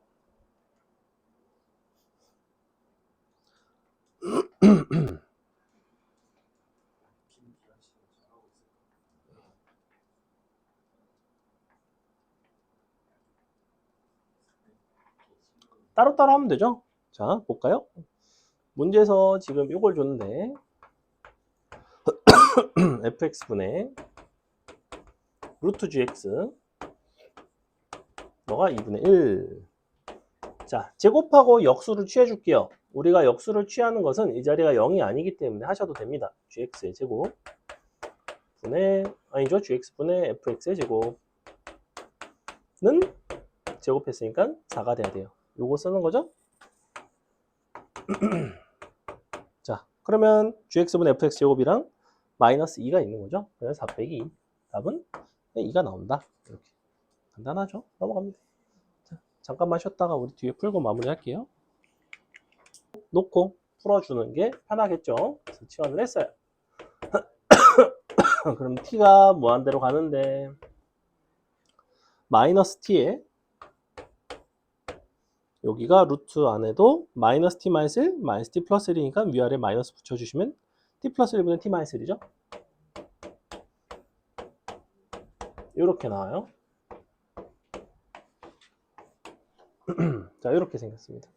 따로따로 하면 되죠. 자, 볼까요? 문제에서 지금 이걸 줬는데 fx분의 루트 gx 너가 2분의 1. 자, 제곱하고 역수를 취해줄게요. 우리가 역수를 취하는 것은 이 자리가 0이 아니기 때문에 하셔도 됩니다. gx의 제곱 분의 아니죠. gx분의 fx의 제곱는 제곱했으니까 4가 돼야 돼요. 요거 쓰는 거죠? 자, 그러면 gx분의 fx 제곱이랑 마이너스 2가 있는 거죠. 그래서 4 빼기 2. 답은 2가 나온다. 이렇게 간단하죠? 넘어갑니다. 자, 잠깐만 쉬었다가 우리 뒤에 풀고 마무리할게요. 놓고 풀어주는 게 편하겠죠? 그래서 치환을 했어요. 그럼 t가 무한대로 가는데 마이너스 t에 여기가 루트 안에도 마이너스 t 마이너스 1, 마이너스 t 플러스 1이니까 위아래 마이너스 붙여주시면 t 플러스 1분의 t 마이너스 1이죠. 이렇게 나와요. 자, 이렇게 생겼습니다.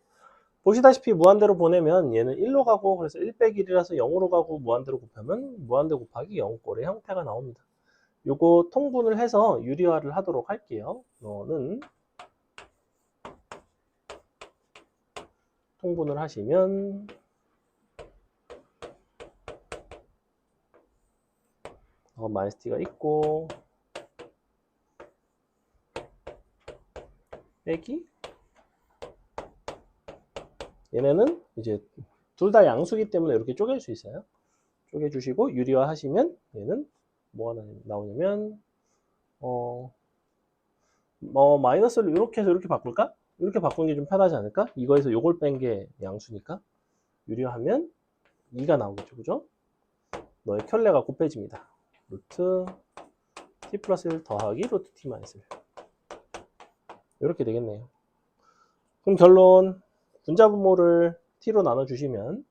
보시다시피 무한대로 보내면 얘는 1로 가고 그래서 1 빼기 1이라서 0으로 가고 무한대로 곱하면 무한대 곱하기 0꼴의 형태가 나옵니다. 요거 통분을 해서 유리화를 하도록 할게요. 너는 통분을 하시면 마이너스 t가 있고 빼기 얘네는 이제 둘 다 양수기 때문에 이렇게 쪼갤 수 있어요. 쪼개주시고 유리화 하시면 얘는 뭐가 나오냐면 마이너스를 이렇게 해서 이렇게 바꿀까? 이렇게 바꾸는 게 좀 편하지 않을까? 이거에서 요걸 뺀 게 양수니까 유리화하면 2가 나오겠죠. 그죠? 너의 켤레가 곱해집니다. 루트 t 플러스 1 더하기 루트 t 마이너스 1 이렇게 되겠네요. 그럼 결론 분자 분모를 t로 나눠주시면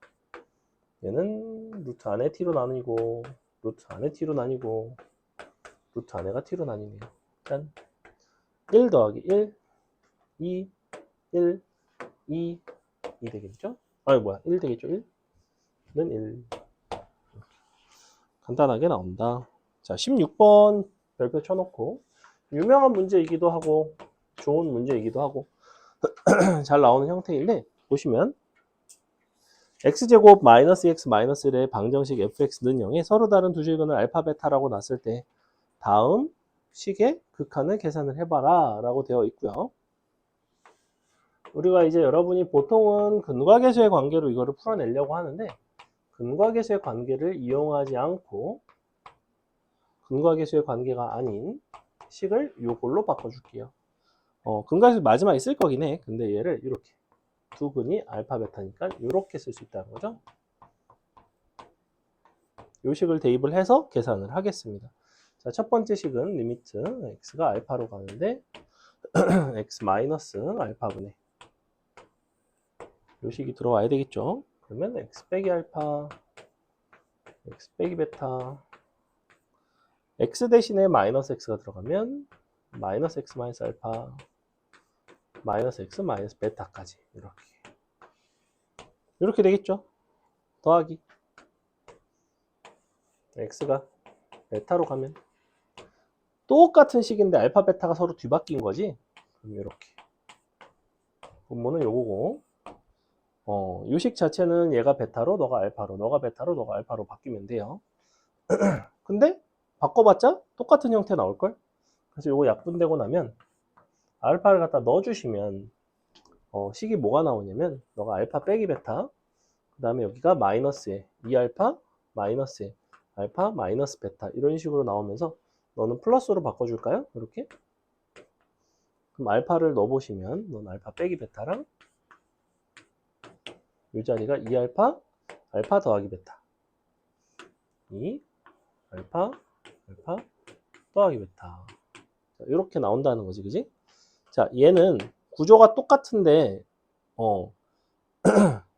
얘는 루트 안에 t로 나뉘고 루트 안에 t로 나뉘고 루트 안에가 t로 나뉘네요. 짠. 1 더하기 1, 2, 1, 2, 2 되겠죠? 아니 뭐야 1 되겠죠? 1는 1. 간단하게 나온다. 자 16번 별표 쳐놓고 유명한 문제이기도 하고 좋은 문제이기도 하고 잘 나오는 형태인데 보시면 x제곱 마이너스 x 마이너스 1의 방정식 fx는 0에 서로 다른 두 실근을 알파 베타라고 놨을 때 다음 식의 극한을 계산을 해봐라 라고 되어 있고요. 우리가 이제 여러분이 보통은 근과 계수의 관계로 이거를 풀어내려고 하는데 근과 계수의 관계를 이용하지 않고 근과 계수의 관계가 아닌 식을 요걸로 바꿔줄게요. 근과 계수 마지막에 쓸 거긴 해. 근데 얘를 이렇게 두 근이 알파 베타니까 이렇게 쓸 수 있다는 거죠. 요 식을 대입을 해서 계산을 하겠습니다. 자, 첫 번째 식은 리미트 x가 알파로 가는데 x 마이너스 알파분의 요 식이 들어와야 되겠죠. 그러면 x 빼기 알파 x 빼기 베타 x 대신에 마이너스 x가 들어가면 마이너스 x 마이너스 알파 마이너스 x 마이너스 베타까지 이렇게 되겠죠. 더하기 x가 베타로 가면 똑같은 식인데 알파 베타가 서로 뒤바뀐 거지. 그럼 이렇게 분모는 요거고 요 식 자체는 얘가 베타로 너가 알파로 너가 베타로 너가 알파로 바뀌면 돼요. 근데 바꿔봤자 똑같은 형태 나올걸. 그래서 요거 약분되고 나면 알파를 갖다 넣어주시면 식이 뭐가 나오냐면 너가 알파 빼기 베타 그 다음에 여기가 마이너스에 2알파 마이너스에 알파 마이너스 베타 이런 식으로 나오면서 너는 플러스로 바꿔줄까요? 이렇게 그럼 알파를 넣어보시면 넌 알파 빼기 베타랑 이 자리가 2알파 알파 더하기 베타 2 알파 더하기 베타 이렇게 나온다는 거지, 그지? 자, 얘는 구조가 똑같은데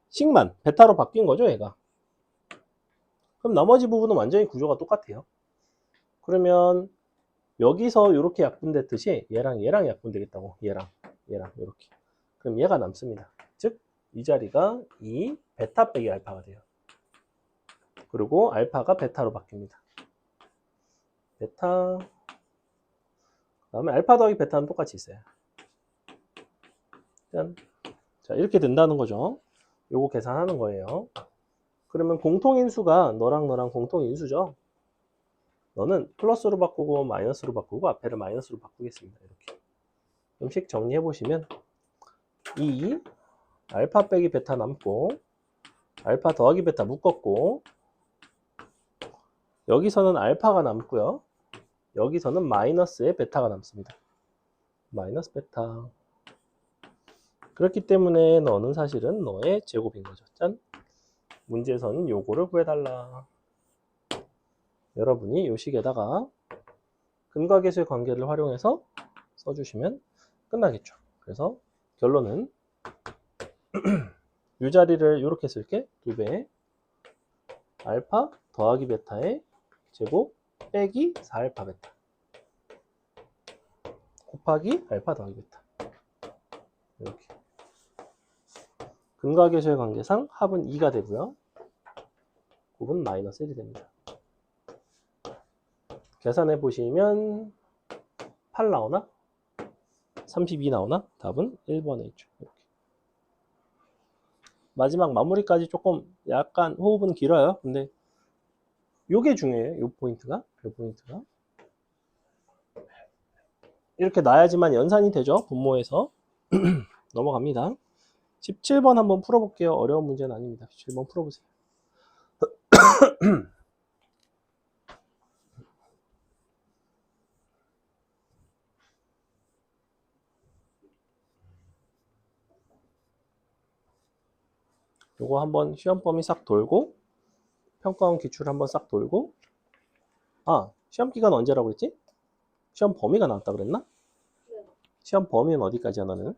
식만 베타로 바뀐 거죠, 얘가. 그럼 나머지 부분은 완전히 구조가 똑같아요. 그러면 여기서 이렇게 약분됐듯이 얘랑 약분되겠다고. 얘랑 이렇게. 그럼 얘가 남습니다. 즉 이 자리가 2 베타 빼기 알파가 돼요. 그리고 알파가 베타로 바뀝니다. 베타 그다음에 알파 더하기 베타는 똑같이 있어요. 짠. 자, 이렇게 된다는 거죠. 요거 계산하는 거예요. 그러면 공통인수가 너랑 공통인수죠. 너는 플러스로 바꾸고 마이너스로 바꾸고 앞에를 마이너스로 바꾸겠습니다. 이렇게. 음식 정리해 보시면 2 알파 빼기 베타 남고 알파 더하기 베타 묶었고 여기서는 알파가 남고요. 여기서는 마이너스의 베타가 남습니다. 마이너스 베타. 그렇기 때문에 너는 사실은 너의 제곱인 거죠. 짠. 문제에서는 요거를 구해달라. 여러분이 요 식에다가 근과 계수의 관계를 활용해서 써주시면 끝나겠죠. 그래서 결론은 이 자리를 이렇게 쓸게. 2배 알파 더하기 베타의 제곱 빼기 4알파 베타 곱하기 알파 더하기 베타 이렇게 근과 계수의 관계상 합은 2가 되고요. 곱은 마이너스 1이 됩니다. 계산해 보시면 8 나오나? 32 나오나? 답은 1번에 있죠. 이렇게. 마지막 마무리까지 조금 약간 호흡은 길어요. 근데 요게 중요해요. 요 포인트가. 이렇게 놔야지만 연산이 되죠. 분모에서. 넘어갑니다. 17번 한번 풀어볼게요. 어려운 문제는 아닙니다. 17번 풀어보세요. 요거 한번 시험 범위 싹 돌고 평가원 기출 한번 싹 돌고 시험 기간 언제라고 그랬지? 시험 범위가 나왔다 그랬나? 시험 범위는 어디까지야 너는?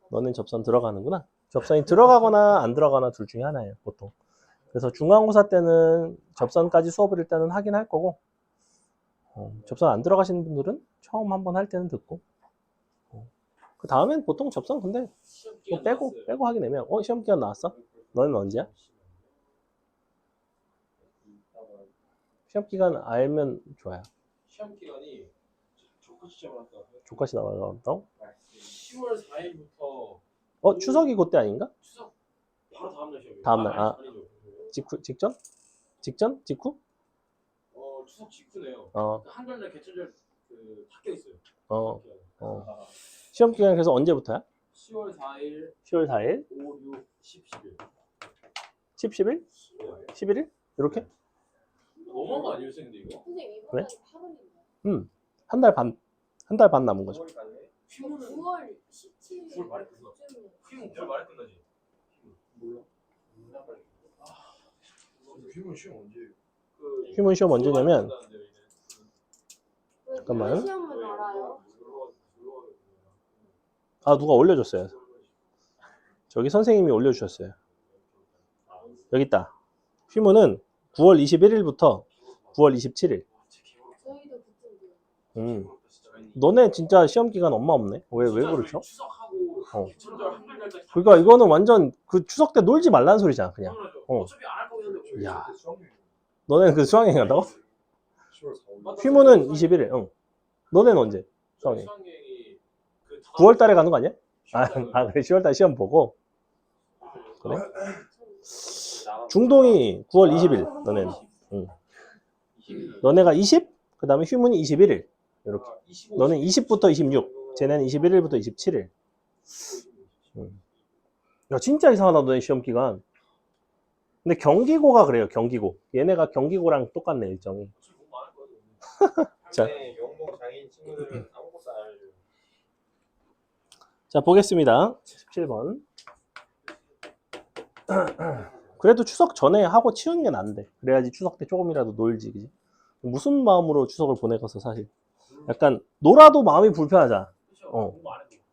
너는 접선 들어가는구나. 접선이 들어가거나 안 들어가거나 둘 중에 하나예요 보통. 그래서 중간고사 때는 접선까지 수업을 일단은 하긴 할 거고, 접선 안 들어가시는 분들은 처음 한번 할 때는 듣고, 그 다음엔 보통 접선 근데 시험 뭐 기간 빼고 나왔어요. 빼고 하긴 되면 시험 기간 나왔어? 너는 언제야? 시험 기간 알면 좋아요. 시험 기간이 조카 시점 나왔다. 조카시 나왔다고? 10월 4일부터 추석이 그때 아닌가? 추석 바로 다음날 시험이에요. 다음날, 아니죠. 직전? 직전? 직후? 추석 직후네요. 어, 한글날 개천절 그 바뀌어 있어요. 어, 시험 기간 그래서 언제부터야? 10월 4일, 10월 4일, 5, 6, 10, 11. 10, 11? 11일? 이렇게? 너무한 거 아니에요, 선생님 이거? 선생님 왜? 이번 달이 8월인가요? 한 달 반, 한 달 반 남은 거죠. 휘문은 9월 17일 9월 말에 끝나. 휘문 9월 말에 끝나지. 몰라. 휘문 시험 언제예요? 휴문 시험 언제냐면, 잠깐만. 시험은 알아요? 누가 올려줬어요. 저기 선생님이 올려주셨어요. 여기 있다. 휴문은 9월 21일부터 9월 27일. 저희도 그쯤이에요. 너네 진짜 시험 기간 엄마 없네? 왜 그렇죠? 추석하고 개천절 한글날까지. 그러니까 이거는 완전 그 추석 때 놀지 말라는 소리잖아, 그냥. 어차피 안 할 거였는데. 야, 너네는 그 수학여행 간다고? 10월 4일. 휴무는 21일. 응. 너네는 언제? 수학여행. 수학여행이 9월 달에 가는 거 아니야? 그래. 10월 달 시험 보고. 그래? 중동이 9월 20일. 너네는. 응. 너네가 20? 그 다음에 휴문이 21일. 이렇게. 너는 20부터 26. 쟤네는 21일부터 27일. 야, 진짜 이상하다, 너네 시험 기간. 근데 경기고가 그래요, 경기고. 얘네가 경기고랑 똑같네, 일정이. 자. 영목 장애인 친구들은 아무것도 안 알려줘요. 자, 보겠습니다. 17번. 그래도 추석 전에 하고 치우는 게 나은데. 그래야지 추석 때 조금이라도 놀지, 그지? 무슨 마음으로 추석을 보내겠어, 사실. 약간, 놀아도 마음이 불편하잖아.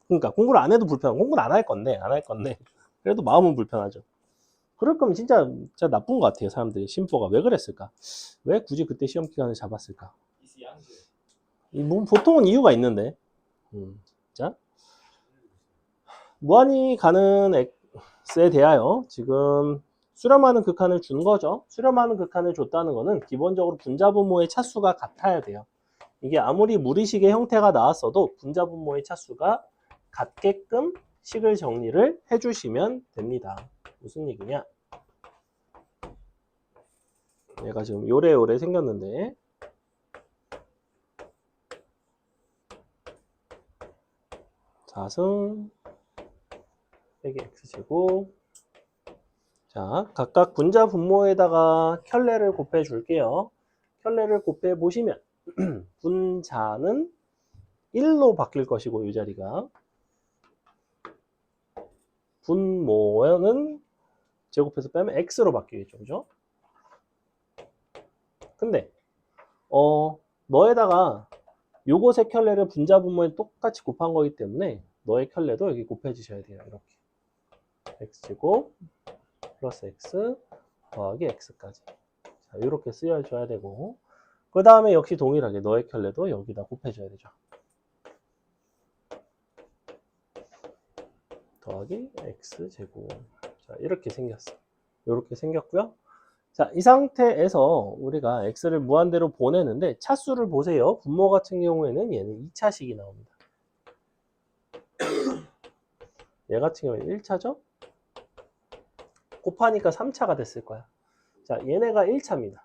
그러니까, 공부를 안 해도 불편하고, 공부는 안 할 건데, 그래도 마음은 불편하죠. 그럴 거면 진짜 나쁜 것 같아요, 사람들이. 심보가. 왜 그랬을까? 왜 굳이 그때 시험 기간을 잡았을까? 보통은 이유가 있는데. 자. 무한히 가는 x에 대하여 지금 수렴하는 극한을 준 거죠. 수렴하는 극한을 줬다는 거는 기본적으로 분자분모의 차수가 같아야 돼요. 이게 아무리 무리식의 형태가 나왔어도 분자분모의 차수가 같게끔 식을 정리를 해주시면 됩니다. 무슨 얘기냐? 얘가 지금 요래요래 생겼는데 자승 빼기 x제곱. 자, 각각 분자 분모에다가 켤레를 곱해 줄게요. 켤레를 곱해 보시면 분자는 1로 바뀔 것이고, 이 자리가 분모는 제곱해서 빼면 x로 바뀌겠죠, 그죠? 근데 너에다가 요것의 켤레를 분자 분모에 똑같이 곱한 거기 때문에 너의 켤레도 여기 곱해 주셔야 돼요. 이렇게 x제곱 플러스 x 더하기 x까지. 자, 이렇게 쓰여줘야 되고, 그 다음에 역시 동일하게 너의 켤레도 여기다 곱해줘야 되죠. 더하기 x제곱. 자, 이렇게 생겼어. 이렇게 생겼고요. 자, 이 상태에서 우리가 x를 무한대로 보내는데 차수를 보세요. 분모 같은 경우에는 얘는 2차식이 나옵니다. 얘 같은 경우에는 1차죠? 곱하니까 3차가 됐을 거야. 자, 얘네가 1차입니다.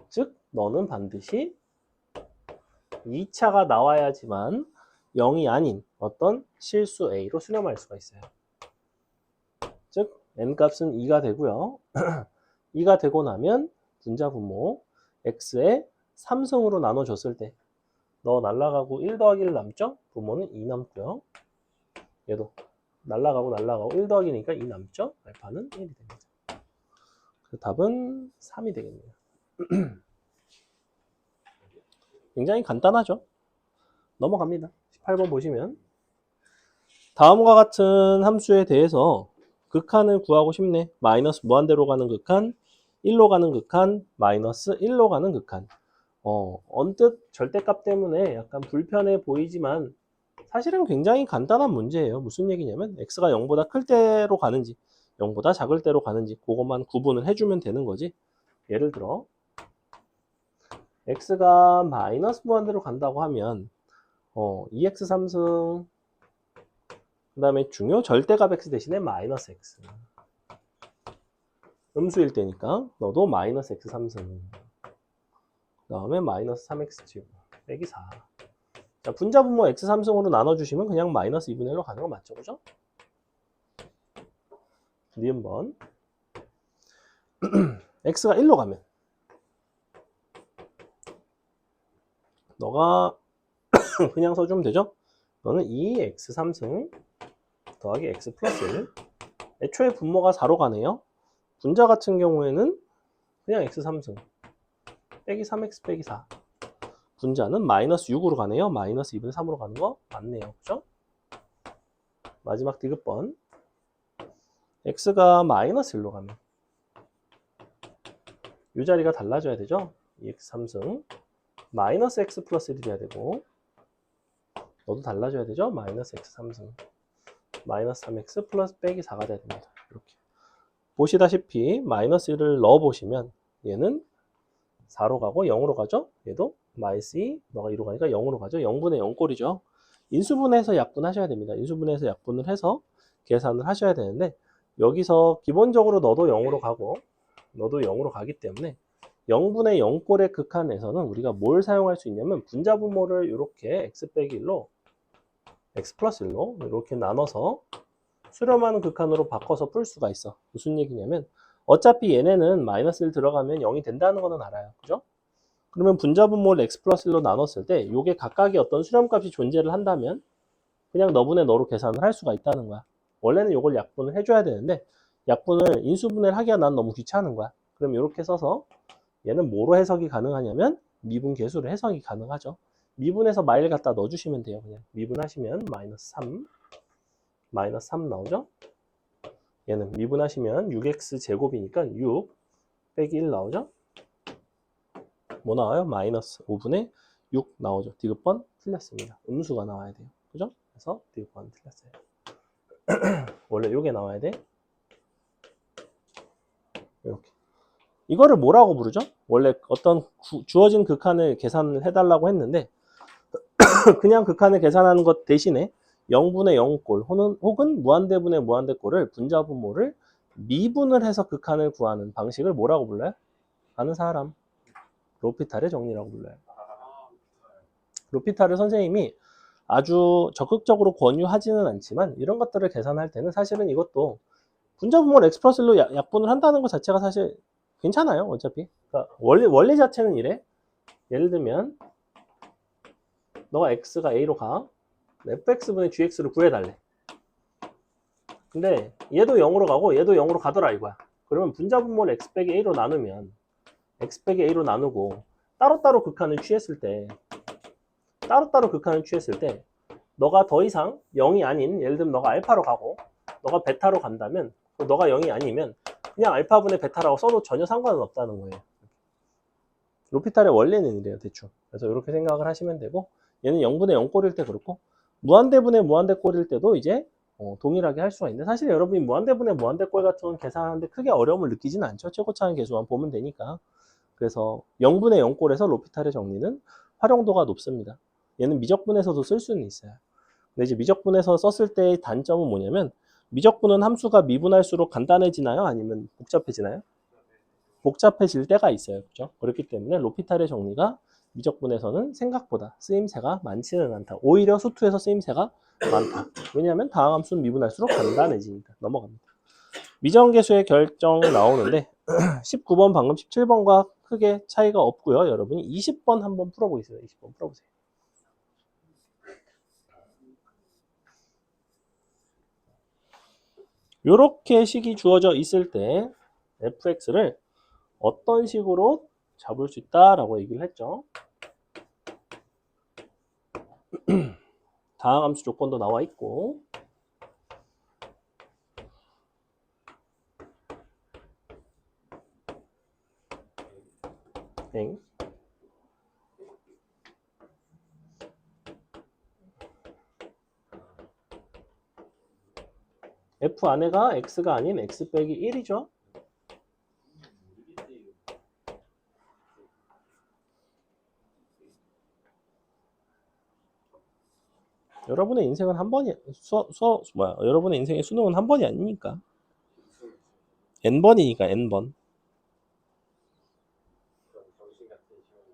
즉, 너는 반드시 2차가 나와야지만 0이 아닌 어떤 실수 A로 수렴할 수가 있어요. 즉, n값은 2가 되고요. 2가 되고 나면 분자 분모 x에 3승으로 나눠줬을 때 너 날라가고 1 더하기 1 남죠? 분모는 2 남고요. 얘도 날라가고 1 더하기니까 2 남죠? 알파는 1이 됩니다. 그 답은 3이 되겠네요. 굉장히 간단하죠? 넘어갑니다. 18번 보시면 다음과 같은 함수에 대해서 극한을 구하고 싶네. 마이너스 무한대로 가는 극한, 1로 가는 극한, 마이너스 1로 가는 극한. 언뜻 절대값 때문에 약간 불편해 보이지만 사실은 굉장히 간단한 문제예요. 무슨 얘기냐면 x가 0보다 클 때로 가는지 0보다 작을 때로 가는지 그것만 구분을 해주면 되는 거지. 예를 들어 x가 마이너스 무한대로 간다고 하면 2x 3승 그 다음에 중요 절대값 x 대신에 마이너스 x 음수일 때니까 너도 마이너스 x 3승 그 다음에 마이너스 3x 제곱 빼기 4 자, 분자분모 x 3승으로 나눠주시면 그냥 마이너스 2분의 1로 가는 거 맞죠? 그죠? 니은번 x가 1로 가면 너가 그냥 써주면 되죠? 너는 2x 3승 더하기 x 플러스 1 애초에 분모가 4로 가네요. 분자 같은 경우에는 그냥 x 3승 빼기 3x 빼기 4 분자는 마이너스 6으로 가네요. 마이너스 2분의 3으로 가는 거 맞네요. 그죠? 마지막 디귿번 x가 마이너스 1로 가면 이 자리가 달라져야 되죠? 2x 3승 마이너스 x 플러스 1이 돼야 되고 너도 달라져야 되죠? 마이너스 x 3승 마이너스 3x 플러스 빼기 4가 돼야 됩니다. 이렇게 보시다시피 마이너스 1을 넣어보시면 얘는 4로 가고 0으로 가죠? 얘도 마이너스 2, 너가 2로 가니까 0으로 가죠? 0분의 0꼴이죠. 인수분해해서 약분하셔야 됩니다. 인수분해해서 약분을 해서 계산을 하셔야 되는데 여기서 기본적으로 너도 0으로 가고 너도 0으로 가기 때문에 0분의 0꼴의 극한에서는 우리가 뭘 사용할 수 있냐면 분자분모를 이렇게 x 빼기 1로 x 플러스 1로 이렇게 나눠서 수렴하는 극한으로 바꿔서 풀 수가 있어. 무슨 얘기냐면 어차피 얘네는 마이너스 1 들어가면 0이 된다는 거는 알아요. 그죠? 그러면 분자분모를 x 플러스 1로 나눴을 때 요게 각각의 어떤 수렴값이 존재를 한다면 그냥 너분의 너로 계산을 할 수가 있다는 거야. 원래는 요걸 약분을 해줘야 되는데 약분을 인수분해를 하기가 난 너무 귀찮은 거야. 그럼 이렇게 써서 얘는 뭐로 해석이 가능하냐면 미분 계수로 해석이 가능하죠. 미분해서 마일 갖다 넣어주시면 돼요. 그냥 미분하시면 마이너스 3 나오죠. 얘는 미분하시면 6x 제곱이니까 6 빼기 1 나오죠. 뭐 나와요? 마이너스 5분의 6 나오죠. 디귿번 틀렸습니다. 음수가 나와야 돼요. 그죠? 그래서 디귿번 틀렸어요. 원래 요게 나와야 돼. 이렇게. 이거를 뭐라고 부르죠? 원래 어떤 주어진 극한을 계산을 해달라고 했는데 그냥 극한을 계산하는 것 대신에 0분의 0꼴 혹은 무한대분의 무한대꼴을 분자분모를 미분을 해서 극한을 구하는 방식을 뭐라고 불러요? 아는 사람. 로피탈의 정리라고 불러요. 로피탈을 선생님이 아주 적극적으로 권유하지는 않지만 이런 것들을 계산할 때는 사실은 이것도 분자분모를 x 플러스 1로 약분을 한다는 것 자체가 사실 괜찮아요. 어차피. 그러니까 원리 자체는 이래. 예를 들면 너가 x가 a로 가. fx분의 gx를 구해달래. 근데 얘도 0으로 가고 얘도 0으로 가더라 이거야. 그러면 분자분모를 x 빼기 a로 나누면 x 빼기 a로 나누고 따로따로 극한을 취했을 때 너가 더 이상 0이 아닌 예를 들면 너가 알파로 가고 너가 베타로 간다면 너가 0이 아니면 그냥 알파분의 베타라고 써도 전혀 상관은 없다는 거예요. 로피탈의 원리는 이래요. 대충. 그래서 이렇게 생각을 하시면 되고 얘는 0분의 0꼴일 때 그렇고 무한대분의 무한대꼴일 때도 이제 동일하게 할 수가 있는데 사실 여러분이 무한대분의 무한대꼴 같은 건 계산하는데 크게 어려움을 느끼지는 않죠. 최고차항 계수만 보면 되니까. 그래서 0분의 0꼴에서 로피탈의 정리는 활용도가 높습니다. 얘는 미적분에서도 쓸 수는 있어요. 근데 이제 미적분에서 썼을 때의 단점은 뭐냐면 미적분은 함수가 미분할수록 간단해지나요? 아니면 복잡해지나요? 복잡해질 때가 있어요. 그렇죠? 그렇기 때문에 로피탈의 정리가 미적분에서는 생각보다 쓰임새가 많지는 않다. 오히려 수투에서 쓰임새가 많다. 왜냐하면 다항 함수는 미분할수록 간단해지니까. 넘어갑니다. 미정계수의 결정 나오는데 19번 방금 17번과 크게 차이가 없고요. 여러분이 20번 한번 풀어보세요. 20번 풀어보세요. 이렇게 식이 주어져 있을 때 fx를 어떤 식으로 잡을 수 있다라고 얘기를 했죠. 다항 함수 조건도 나와 있고 엥. F 안에가 x가 아닌 x 빼기 1이죠. 여러분의 인생은 한 번이 여러분의 인생의 수능은 한 번이 아니니까 n번이니까 n번. 정신 같은 시간에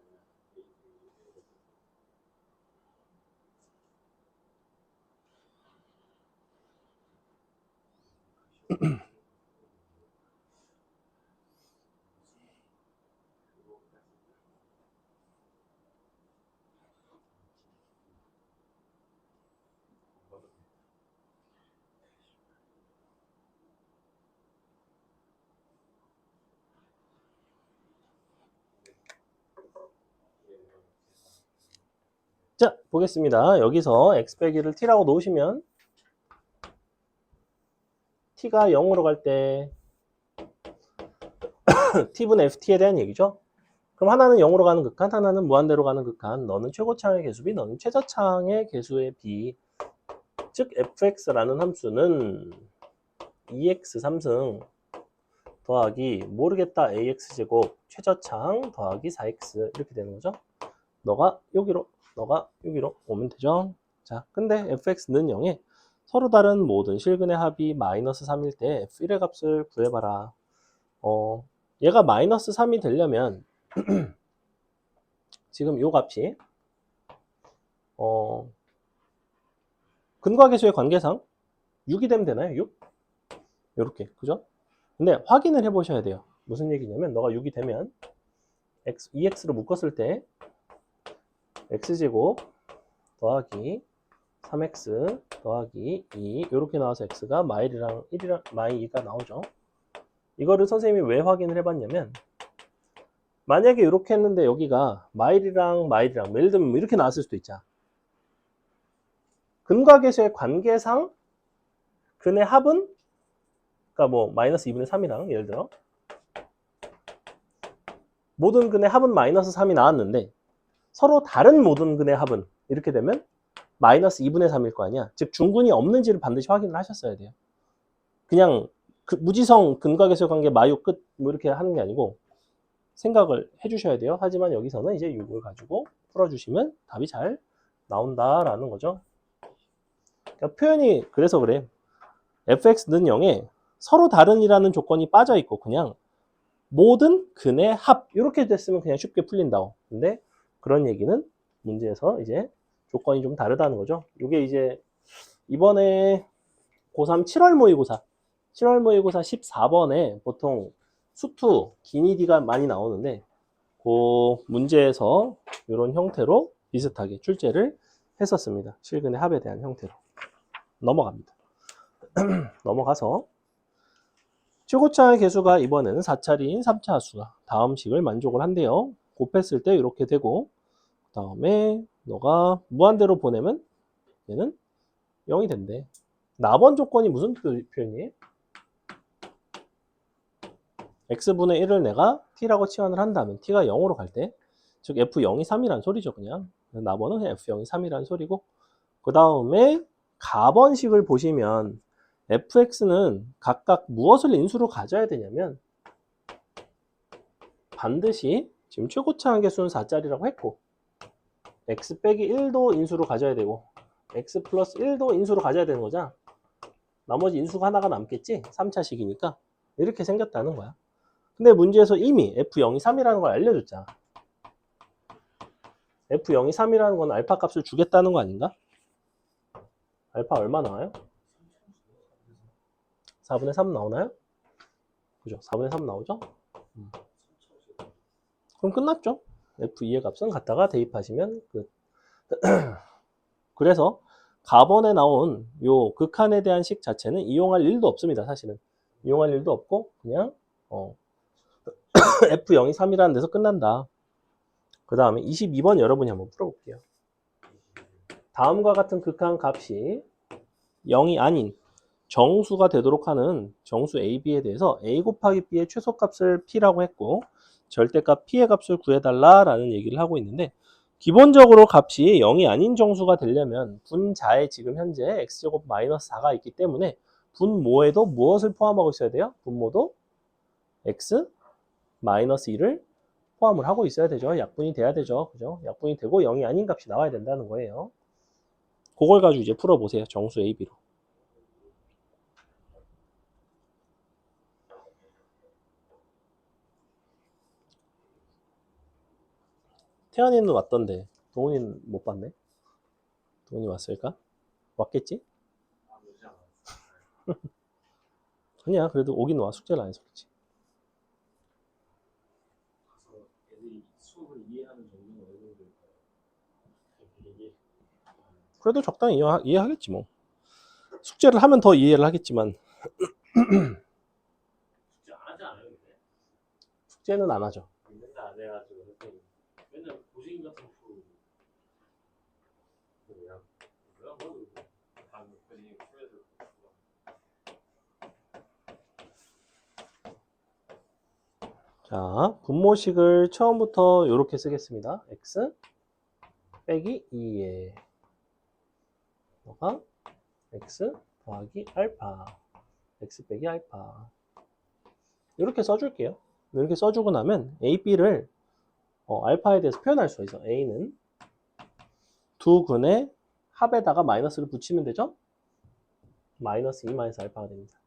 자, 보겠습니다. 여기서 x 빼기를 t라고 놓으시면 t가 0으로 갈 때 t분의 ft에 대한 얘기죠. 그럼 하나는 0으로 가는 극한, 하나는 무한대로 가는 극한. 너는 최고차항의 개수 B, 너는 최저차항의 개수의 B. 즉 fx라는 함수는 2x 3승 더하기 모르겠다 ax제곱 최저차항 더하기 4x 이렇게 되는 거죠. 너가 여기로 오면 되죠. 자, 근데 fx는 0에 서로 다른 모든 실근의 합이 마이너스 3일 때 f1의 값을 구해봐라. 얘가 마이너스 3이 되려면 지금 요 값이 근과 계수의 관계상 6이 되면 되나요? 6? 요렇게, 그죠? 근데 확인을 해보셔야 돼요. 무슨 얘기냐면 너가 6이 되면 2x로 묶었을 때 x제곱 더하기 3x 더하기 2 이렇게 나와서 x가 마일이랑 1이랑 마이 2가 나오죠. 이거를 선생님이 왜 확인을 해봤냐면 만약에 이렇게 했는데 여기가 마일이랑 예를 들면 이렇게 나왔을 수도 있잖아. 근과 계수의 관계상 근의 합은 그러니까 뭐 마이너스 2분의 3이랑 예를 들어 모든 근의 합은 마이너스 3이 나왔는데 서로 다른 모든 근의 합은 이렇게 되면 마이너스 2분의 3일 거 아니야. 즉 중근이 없는지를 반드시 확인을 하셨어야 돼요. 그냥 무지성 근과 계수의 관계 마유 끝 뭐 이렇게 하는 게 아니고 생각을 해주셔야 돼요. 하지만 여기서는 이제 6을 가지고 풀어주시면 답이 잘 나온다라는 거죠. 그러니까 표현이 그래서 그래. fx는 0에 서로 다른이라는 조건이 빠져 있고 그냥 모든 근의 합 이렇게 됐으면 그냥 쉽게 풀린다고. 근데 그런 얘기는 문제에서 이제 조건이 좀 다르다는 거죠. 이게 이제 이번에 고3 7월 모의고사 14번에 보통 수투, 기니디가 많이 나오는데 그 문제에서 이런 형태로 비슷하게 출제를 했었습니다. 실근의 합에 대한 형태로. 넘어갑니다. 넘어가서 최고차의 개수가 이번에는 4차례인 3차 함수가 다음 식을 만족을 한대요. 곱했을 때 이렇게 되고 그 다음에 너가 무한대로 보내면 얘는 0이 된대. 나번 조건이 무슨 표현이에요? x분의 1을 내가 t라고 치환을 한다면 t가 0으로 갈 때, 즉 f0이 3이란 소리죠. 그냥 나번은 그냥 f0이 3이란 소리고 그 다음에 가번식을 보시면 fx는 각각 무엇을 인수로 가져야 되냐면 반드시 지금 최고차항 개수는 4짜리라고 했고 x 빼기 1도 인수로 가져야 되고 x 플러스 1도 인수로 가져야 되는 거죠. 나머지 인수가 하나가 남겠지? 3차식이니까 이렇게 생겼다는 거야. 근데 문제에서 이미 f0이 3이라는 걸 알려줬잖아. f0이 3이라는 건 알파 값을 주겠다는 거 아닌가? 알파 얼마 나와요? 4분의 3 나오나요? 그죠? 4분의 3 나오죠? 그럼 끝났죠? f2의 값은 갖다가 대입하시면 끝. 그래서 가번에 나온 요 극한에 대한 식 자체는 이용할 일도 없습니다. 사실은 이용할 일도 없고 그냥 f0이 3이라는 데서 끝난다. 그 다음에 22번 여러분이 한번 풀어볼게요. 다음과 같은 극한 값이 0이 아닌 정수가 되도록 하는 정수 a, b에 대해서 a 곱하기 b의 최소값을 p라고 했고 절대값 p의 값을 구해달라라는 얘기를 하고 있는데 기본적으로 값이 0이 아닌 정수가 되려면 분자에 지금 현재 x제곱 마이너스 4가 있기 때문에 분모에도 무엇을 포함하고 있어야 돼요? 분모도 x 마이너스 1을 포함을 하고 있어야 되죠. 약분이 돼야 되죠. 그죠? 약분이 되고 0이 아닌 값이 나와야 된다는 거예요. 그걸 가지고 이제 풀어보세요. 정수 A, B로. 태연이는 왔던데 동훈이는 못 봤네. 동훈이 왔을까? 왔겠지? 아니야. 그래도 오긴 와. 숙제를 안 해서 그렇지. 애들이 수업을 이해하는 정도는 어느 정도일까요? 이게 그래도 적당히 이해하겠지 뭐. 숙제를 하면 더 이해를 하겠지만 숙제 안 하지 않아요, 근데? 숙제는 안 하죠. 맨날 안 해가지고 선생님 맨날 고생 같은 거 풀고 그냥 뭐야, 뭐 이거. 방금 그림 풀면서 자, 분모식을 처음부터 이렇게 쓰겠습니다. x 빼기 2에 너가 x 더하기 알파 x 빼기 알파 이렇게 써줄게요. 이렇게 써주고 나면 a, b를 알파에 대해서 표현할 수가 있어. a는 두 근의 합에다가 마이너스를 붙이면 되죠. 마이너스 2 마이너스 알파가 됩니다.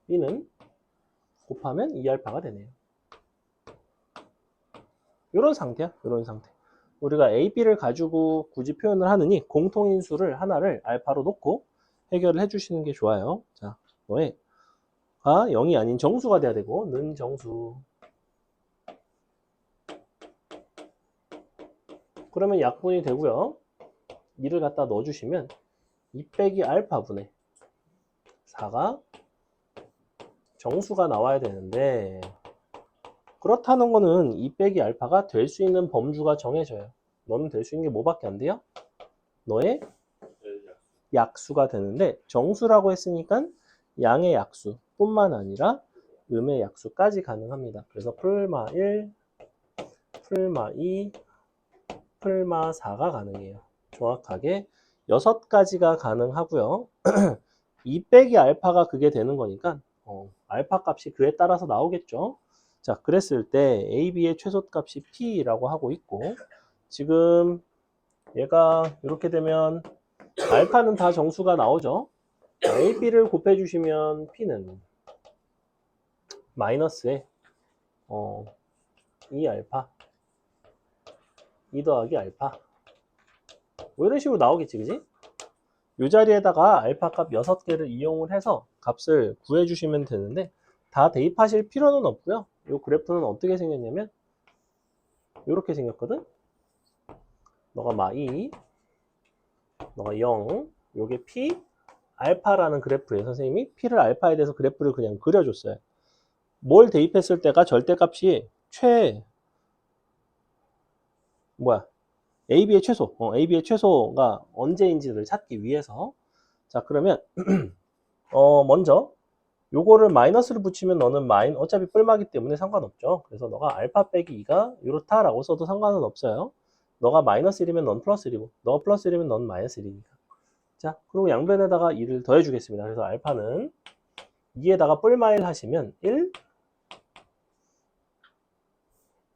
b는 곱하면 2알파가 되네요. 이런 상태야. 이런 상태. 우리가 a, b를 가지고 굳이 표현을 하느니 공통인수를 하나를 알파로 놓고 해결을 해주시는 게 좋아요. 자, 너의 가 0이 아닌 정수가 돼야 되고 는 정수. 그러면 약분이 되고요. 2를 갖다 넣어주시면 2 빼기 알파분의 4가 정수가 나와야 되는데 그렇다는 거는 2 빼기 알파가 될 수 있는 범주가 정해져요. 너는 될 수 있는 게 뭐밖에 안 돼요? 너의 약수가 되는데 정수라고 했으니까 양의 약수 뿐만 아니라 음의 약수까지 가능합니다. 그래서 풀마 1, 풀마 2, 풀마 4가 가능해요. 정확하게 6가지가 가능하고요. 2 빼기 알파가 그게 되는 거니까 알파 값이 그에 따라서 나오겠죠. 자, 그랬을 때 AB의 최소값이 P라고 하고 있고 지금 얘가 이렇게 되면 알파는 다 정수가 나오죠. AB를 곱해주시면 P는 마이너스에 2알파 2 더하기 알파 뭐 이런 식으로 나오겠지, 그지? 이 자리에다가 알파 값 6개를 이용을 해서 값을 구해주시면 되는데 다 대입하실 필요는 없고요. 이 그래프는 어떻게 생겼냐면 이렇게 생겼거든. 너가 마2 너가 0 요게 P 알파라는 그래프에 선생님이 P를 알파에 대해서 그래프를 그냥 그려줬어요. 뭘 대입했을 때가 절대값이 AB의 최소 AB의 최소가 언제인지를 찾기 위해서 자 그러면 먼저 요거를 마이너스를 붙이면 너는 어차피 뿔마기 때문에 상관없죠. 그래서 너가 알파 빼기 2가 이렇다라고 써도 상관은 없어요. 너가 마이너스 1이면 넌 플러스 1이고 너가 플러스 1이면 넌 마이너스 1이니까. 자, 그리고 양변에다가 2를 더해 주겠습니다. 그래서 알파는 2에다가 뿔마 1 하시면 1,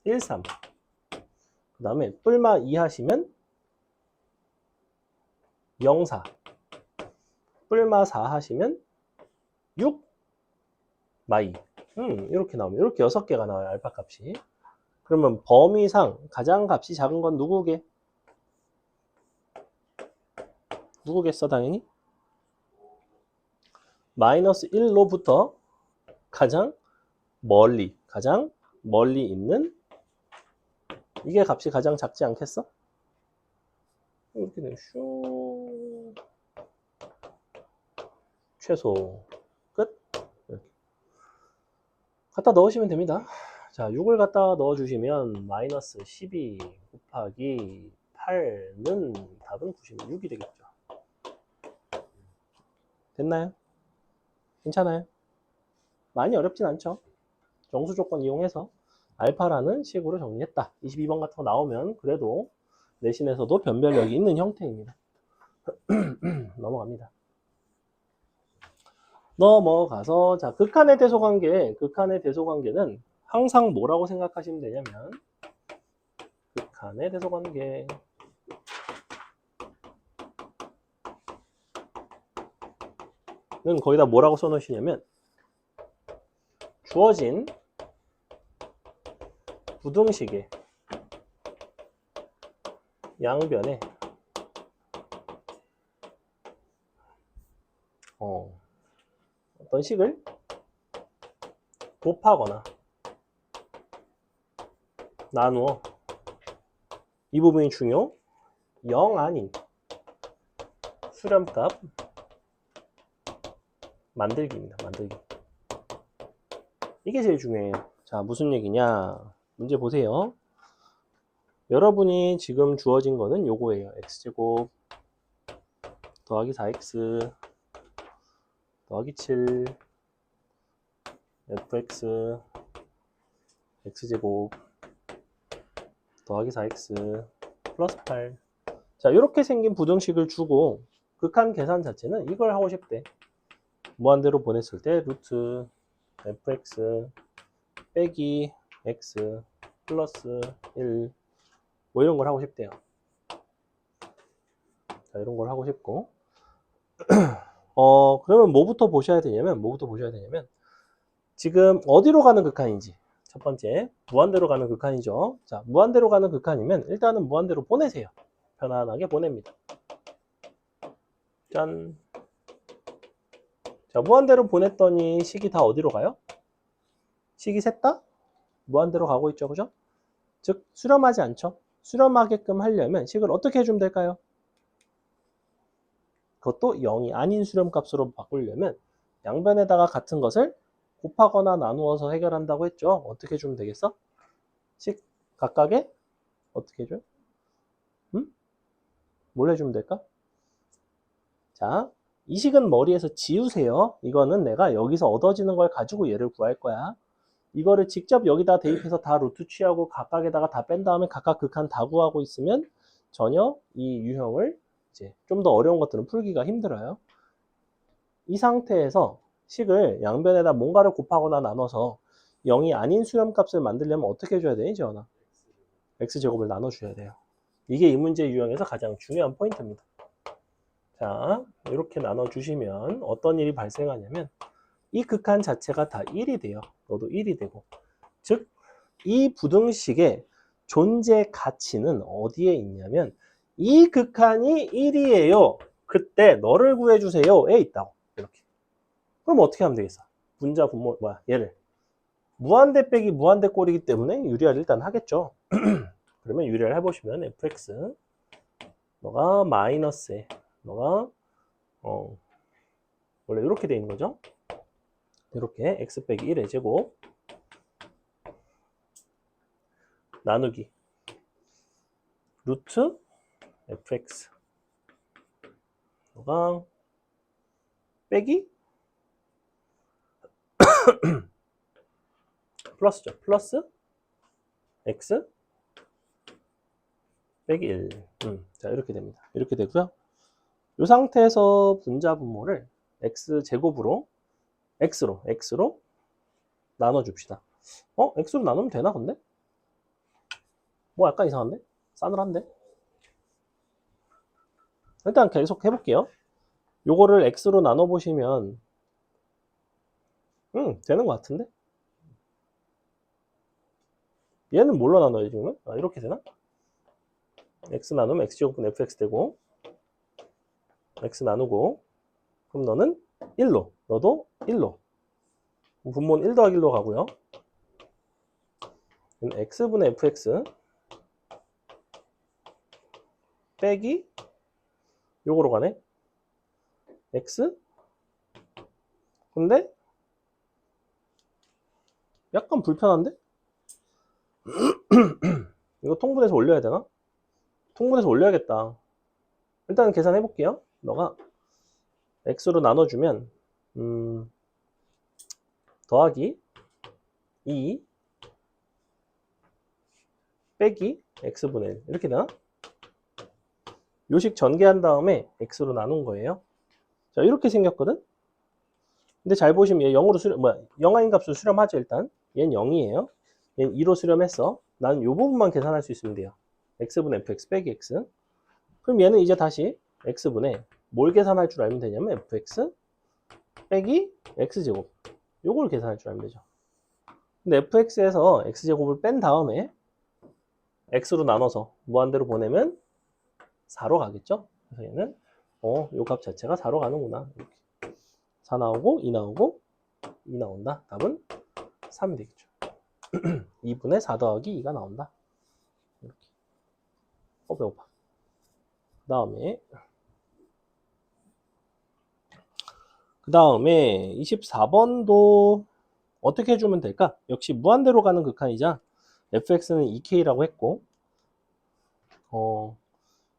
1, 3. 그 다음에 뿔마 2 하시면 0, 4. 뿔마 4 하시면 6, 마이. 이렇게 나오면 이렇게 6개가 나와요. 알파 값이. 그러면 범위상 가장 값이 작은 건 누구게? 누구겠어 당연히? 마이너스 1로부터 가장 멀리 있는 이게 값이 가장 작지 않겠어? 이렇게 되면 슈 최소 끝 이렇게 갖다 넣으시면 됩니다. 자 6을 갖다 넣어주시면 마이너스 12 곱하기 8는 답은 96이 되겠죠. 됐나요? 괜찮아요? 많이 어렵진 않죠? 정수 조건 이용해서 알파라는 식으로 정리했다. 22번 같은 거 나오면 그래도 내신에서도 변별력이 있는 형태입니다. 넘어갑니다. 넘어가서 자 극한의 대소관계는 항상 뭐라고 생각하시면 되냐면 극한의 대소관계는 거기다 뭐라고 써놓으시냐면 주어진 부등식의 양변에 어떤 식을 곱하거나 나누어 이 부분이 중요 0 아닌 수렴값 만들기입니다. 만들기. 이게 제일 중요해요. 자, 무슨 얘기냐? 문제 보세요. 여러분이 지금 주어진 거는 요거예요. x제곱 더하기 4x 더하기 7 fx x제곱 더하기 4x 플러스 8. 자, 이렇게 생긴 부등식을 주고 극한 계산 자체는 이걸 하고 싶대. 무한대로 보냈을 때 루트 fx 빼기 x 플러스 1 뭐 이런 걸 하고 싶대요. 자, 이런 걸 하고 싶고 그러면 뭐부터 보셔야 되냐면 지금 어디로 가는 극한인지 첫 번째 무한대로 가는 극한이죠. 자, 무한대로 가는 극한이면 일단은 무한대로 보내세요. 편안하게 보냅니다. 짠. 자, 무한대로 보냈더니 식이 다 어디로 가요? 식이 셋 다 무한대로 가고 있죠. 그죠? 즉 수렴하지 않죠. 수렴하게끔 하려면 식을 어떻게 해주면 될까요? 그것도 0이 아닌 수렴값으로 바꾸려면 양변에다가 같은 것을 곱하거나 나누어서 해결한다고 했죠. 어떻게 해주면 되겠어? 식 각각에 어떻게 해줘요? 뭘 해주면 될까? 자, 이 식은 머리에서 지우세요. 이거는 내가 여기서 얻어지는 걸 가지고 얘를 구할 거야. 이거를 직접 여기다 대입해서 다 루트 취하고 각각에다가 다 뺀 다음에 각각 극한 다 구하고 있으면 전혀 이 유형을 이제 좀 더 어려운 것들은 풀기가 힘들어요. 이 상태에서 식을 양변에다 뭔가를 곱하거나 나눠서 0이 아닌 수렴값을 만들려면 어떻게 해줘야 돼? 지원아? x제곱을 나눠줘야 돼요. 이게 이 문제 유형에서 가장 중요한 포인트입니다. 자, 이렇게 나눠주시면 어떤 일이 발생하냐면 이 극한 자체가 다 1이 돼요. 너도 1이 되고. 즉, 이 부등식의 존재 가치는 어디에 있냐면 이 극한이 1이에요. 그때 너를 구해주세요에 있다고. 이렇게. 그럼 어떻게 하면 되겠어? 분자 분모 얘를 무한대 빼기 무한대 꼴이기 때문에 유리화를 일단 하겠죠. 그러면 유리화를 해보시면 fx 너가 마이너스에 너가 원래 이렇게 돼 있는 거죠. 이렇게 x 빼기 1의 제곱 나누기 루트 fx 너가 빼기 플러스죠. 플러스 x 빼기 1. 자, 이렇게 됩니다. 이렇게 되고요. 이 상태에서 분자 분모를 x제곱으로 x로 나눠줍시다. x로 나누면 되나 근데? 뭐 약간 이상한데? 싸늘한데? 일단 계속 해볼게요. 요거를 x로 나눠보시면 되는 것 같은데? 얘는 뭘로 나눠야지 그러면? 이렇게 되나? x 나누면 x제곱분 fx 되고 x 나누고 그럼 너는 1로 너도 1로 분모는 1 더하기 1로 가고요. x분의 fx 빼기 요거로 가네. x 근데 약간 불편한데? 이거 통분해서 올려야 되나? 통분해서 올려야겠다. 일단 계산해 볼게요. 너가 x로 나눠주면 더하기 2 빼기 x분의 1 이렇게 되나? 요식 전개한 다음에 x로 나눈 거예요. 자, 이렇게 생겼거든? 근데 잘 보시면 얘 0으로 영하인 값으로 수렴하죠, 일단. 얘는 0이에요. 얘는 2로 수렴했어. 나는 이 부분만 계산할 수 있으면 돼요. x분의 fx 빼기 x. 그럼 얘는 이제 다시 x분의 뭘 계산할 줄 알면 되냐면 fx 빼기 x제곱. 요걸 계산할 줄 알면 되죠. 근데 fx에서 x제곱을 뺀 다음에 x로 나눠서 무한대로 보내면 4로 가겠죠? 그래서 얘는 요 값 자체가 4로 가는구나. 이렇게. 4 나오고 2 나오고 2 나온다. 답은 3이 되겠죠. 2분의 4 더하기 2가 나온다. 이렇게. 배고파. 그 다음에 24번도 어떻게 해주면 될까? 역시 무한대로 가는 극한이자 fx는 2k라고 했고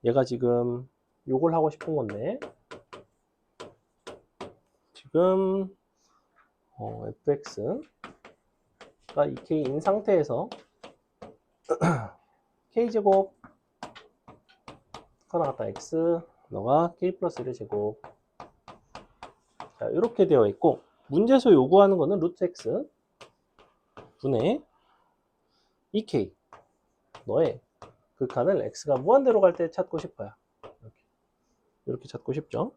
얘가 지금 요걸 하고 싶은 건데 지금 fx가 2k인 상태에서 k제곱 하나 갖다 x 너가 k 플러스 1의 제곱 자, 이렇게 되어 있고 문제에서 요구하는 거는 루트 x 분의 2k 너의 극한을 x가 무한대로 갈 때 찾고 싶어요. 이렇게 찾고 싶죠.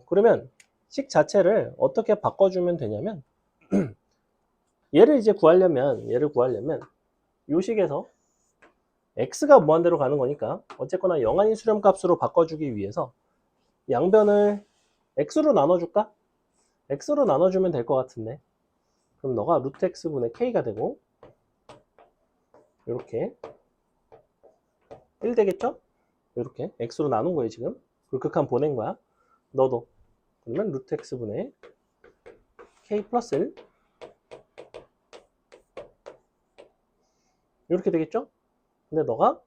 그러면 식 자체를 어떻게 바꿔주면 되냐면 얘를 구하려면 요 식에서 x가 무한대로 가는 거니까 어쨌거나 영한인 수렴값으로 바꿔주기 위해서 양변을 x로 나눠줄까? x로 나눠주면 될 것 같은데 그럼 너가 루트 x분의 k가 되고 이렇게 1 되겠죠? 이렇게 x로 나눈 거예요 지금. 그리고 극한 보낸 거야. 너도. 그러면 루트 x분의 k 플러스 1 이렇게 되겠죠? 근데 너가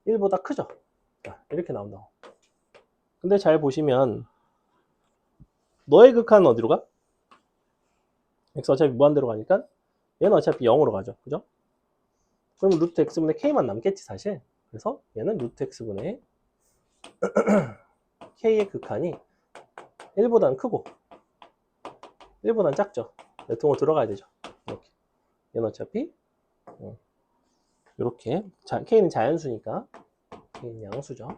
1보다 크죠? 자, 이렇게 나온다고. 근데 잘 보시면 너의 극한은 어디로 가? x 어차피 무한대로 가니까 얘는 어차피 0으로 가죠. 그죠? 그럼 루트 x분의 k만 남겠지 사실. 그래서 얘는 루트 x분의 k의 극한이 1보다는 크고 1보다는 작죠. 내통으로 들어가야 되죠. 이렇게. 얘는 어차피 이렇게 k는 자연수니까 k는 양수죠.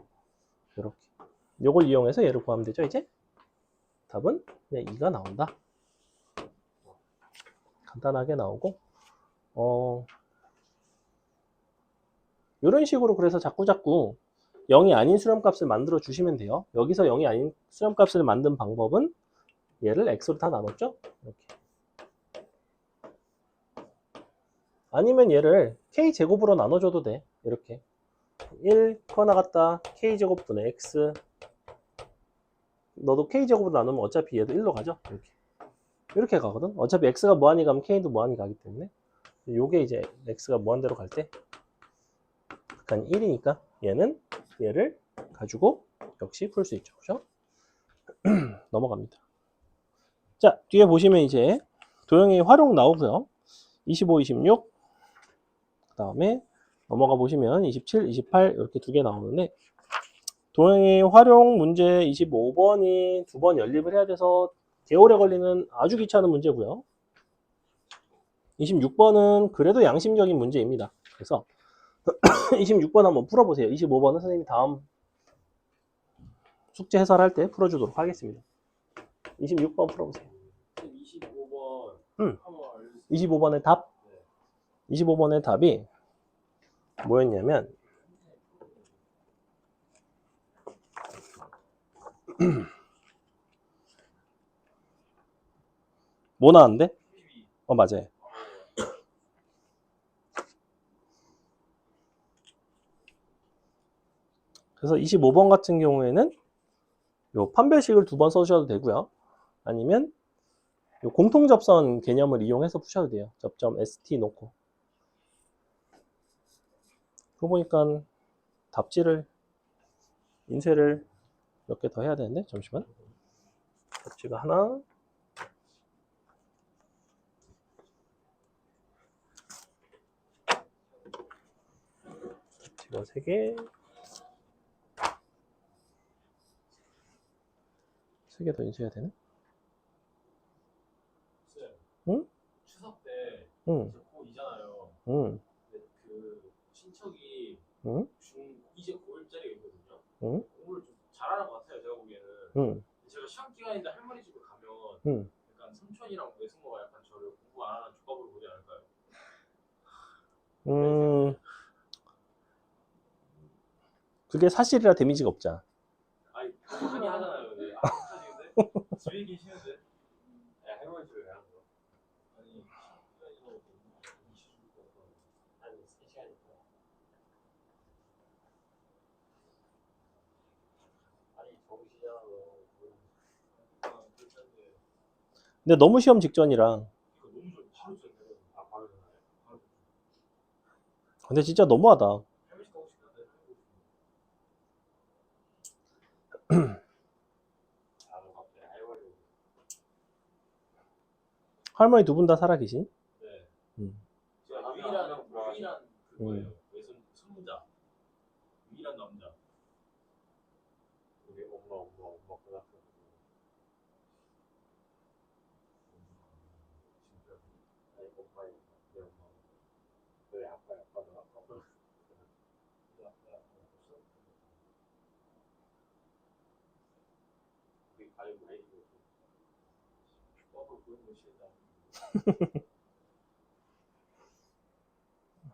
이렇게. 요걸 이용해서 얘를 구하면 되죠. 이제 답은 그냥 2가 나온다. 간단하게 나오고 이런 식으로 그래서 자꾸 0이 아닌 수렴값을 만들어 주시면 돼요. 여기서 0이 아닌 수렴값을 만든 방법은 얘를 x로 다 나눴죠? 이렇게. 아니면 얘를 k제곱으로 나눠줘도 돼. 이렇게. 1 커 나갔다 k제곱분의 x 너도 k제곱으로 나누면 어차피 얘도 1로 가죠? 이렇게 가거든? 어차피 x가 무한히 가면 k도 무한히 가기 때문에 요게 이제 x가 무한대로 갈 때 극한 1이니까 얘를 가지고 역시 풀 수 있죠. 그죠? 넘어갑니다. 자, 뒤에 보시면 이제 도형의 활용 나오고요. 25, 26 그 다음에 넘어가 보시면 27, 28 이렇게 두 개 나오는데 도형의 활용 문제 25번이 두 번 연립을 해야 돼서 개월에 걸리는 아주 귀찮은 문제고요. 26번은 그래도 양심적인 문제입니다. 그래서 26번 한번 풀어보세요. 25번은 선생님이 다음 숙제 해설할 때 풀어주도록 하겠습니다. 26번 풀어보세요. 25번. 25번의 답. 25번의 답이 뭐였냐면 뭐 나왔는데? 맞아요. 그래서 25번 같은 경우에는 요 판별식을 두 번 써주셔도 되고요. 아니면 요 공통접선 개념을 이용해서 푸셔도 돼요. 접점 ST 놓고. 그거 보니까 답지를 인쇄를 몇 개 더 해야 되는데 잠시만. 답지가 하나 이거 3개. 3개 더 인수해야 되네? 쌤, 응? 추석 때 응, 이제 고2잖아요. 응, 근데 그 친척이 응, 이제 고1짜리가 있거든요. 응, 공부를 좀 잘하는 것 같아요, 제가 보기에는. 응, 근데 제가 시험 기간인데 할머니 집에 가면 응. 약간 삼촌이랑 외숙모가 약간 저를 공부 안 하는 족밥으로 보지 않을까요? 그게 사실이라 데미지가 없잖아. 아니, 너무 많이 하잖아요. 네. 아, 진짜 집에 있긴 싫은데. 야, 할머니 집에 가는 거. 아니, 시험 기간이라고 너무 이슈 줄 것 같아. 한 3시간이니까. 아니, 정시잖아, 너. 아, 그렇던데. 근데 너무 시험 직전이라. 이거 너무 좀 바로 전에. 아, 바로 전화해. 바로 전화. 근데 진짜 너무하다. 할머니 가고 싶은데. 아, 너 갑자기 할머니. 할머니 2분 다 살아계신? 네. 응. 제가 유일한 그거예요. 외손 손자. 유일한 남자. 우리 엄마 고등학교. 진짜. 아니 엄마의 내 엄마. 너희 아빠도 아빠. 우리 아빠 없어. 우리 가족 많이 죽었어. 떡을 보는 거 싫다.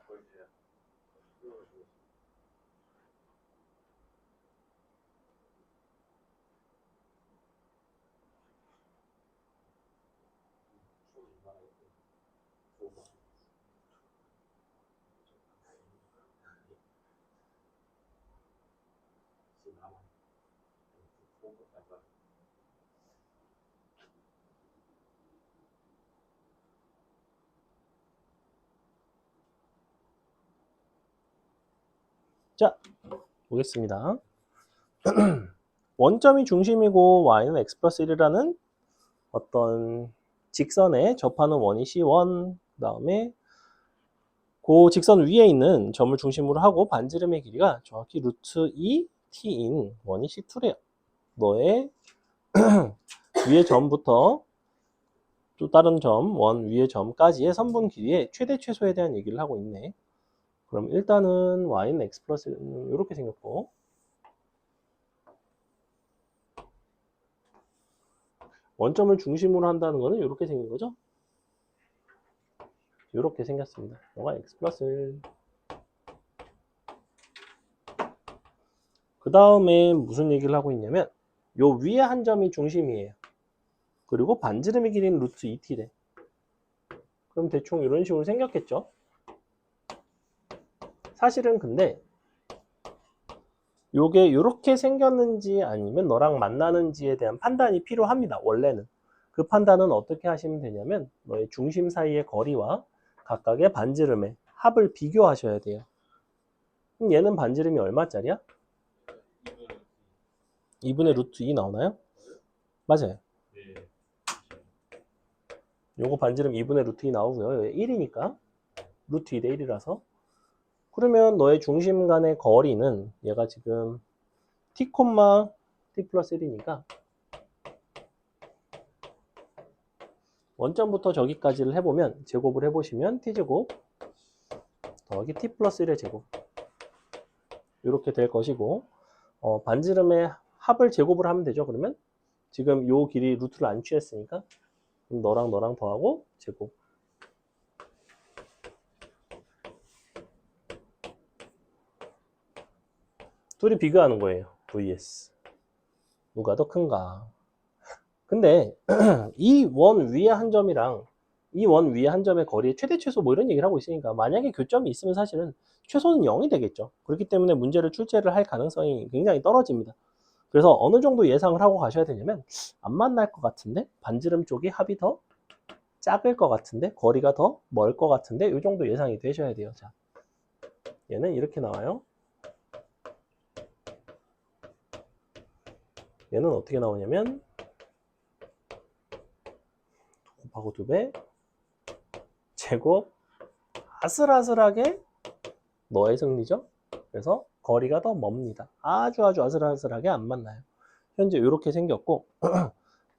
거의 이제 그거 죽었어. 추억이 얼마나 있고. 좋은 거. 지금 남아. 좋은 거 잘 봐. 자, 보겠습니다. 원점이 중심이고 y는 x 플러스 1이라는 어떤 직선에 접하는 원이 C1, 그 다음에 그 직선 위에 있는 점을 중심으로 하고 반지름의 길이가 정확히 루트 2t인 원이 C2래요. 너의 위의 점부터 또 다른 점, 원 위의 점까지의 선분 길이의 최대 최소에 대한 얘기를 하고 있네. 그럼 일단은 y는 x 플러스 1은 이렇게 생겼고, 원점을 중심으로 한다는 거는 이렇게 생긴 거죠. 이렇게 생겼습니다. 너가 x 플러스 1. 그 다음에 무슨 얘기를 하고 있냐면 요 위에 한 점이 중심이에요. 그리고 반지름의 길이는 루트 2t래. 그럼 대충 이런 식으로 생겼겠죠. 사실은 근데 요게 이렇게 생겼는지 아니면 너랑 만나는지에 대한 판단이 필요합니다. 원래는. 그 판단은 어떻게 하시면 되냐면 너의 중심 사이의 거리와 각각의 반지름의 합을 비교하셔야 돼요. 그럼 얘는 반지름이 얼마짜리야? 2분의 루트 2 나오나요? 맞아요. 네. 요거 반지름 2분의 루트 2 나오고요. 1이니까 루트 2 대 1이라서. 그러면 너의 중심 간의 거리는 얘가 지금 t, t 플러스 1이니까 원점부터 저기까지를 해보면 제곱을 해보시면 t제곱 더하기 t 플러스 1의 제곱 이렇게 될 것이고 반지름의 합을 제곱을 하면 되죠. 그러면 지금 요 길이 루트를 안 취했으니까 그럼 너랑 더하고 제곱 둘이 비교하는 거예요. vs 누가 더 큰가. 근데 이 원 위에 한 점이랑 이 원 위에 한 점의 거리의 최대 최소 뭐 이런 얘기를 하고 있으니까 만약에 교점이 있으면 사실은 최소는 0이 되겠죠. 그렇기 때문에 문제를 출제를 할 가능성이 굉장히 떨어집니다. 그래서 어느 정도 예상을 하고 가셔야 되냐면 안 만날 것 같은데 반지름 쪽이 합이 더 작을 것 같은데 거리가 더 멀 것 같은데 이 정도 예상이 되셔야 돼요. 자, 얘는 이렇게 나와요. 얘는 어떻게 나오냐면 곱하고 2배 제곱 아슬아슬하게 너의 승리죠. 그래서 거리가 더 멉니다. 아주 아슬아슬하게 안 만나요. 현재 이렇게 생겼고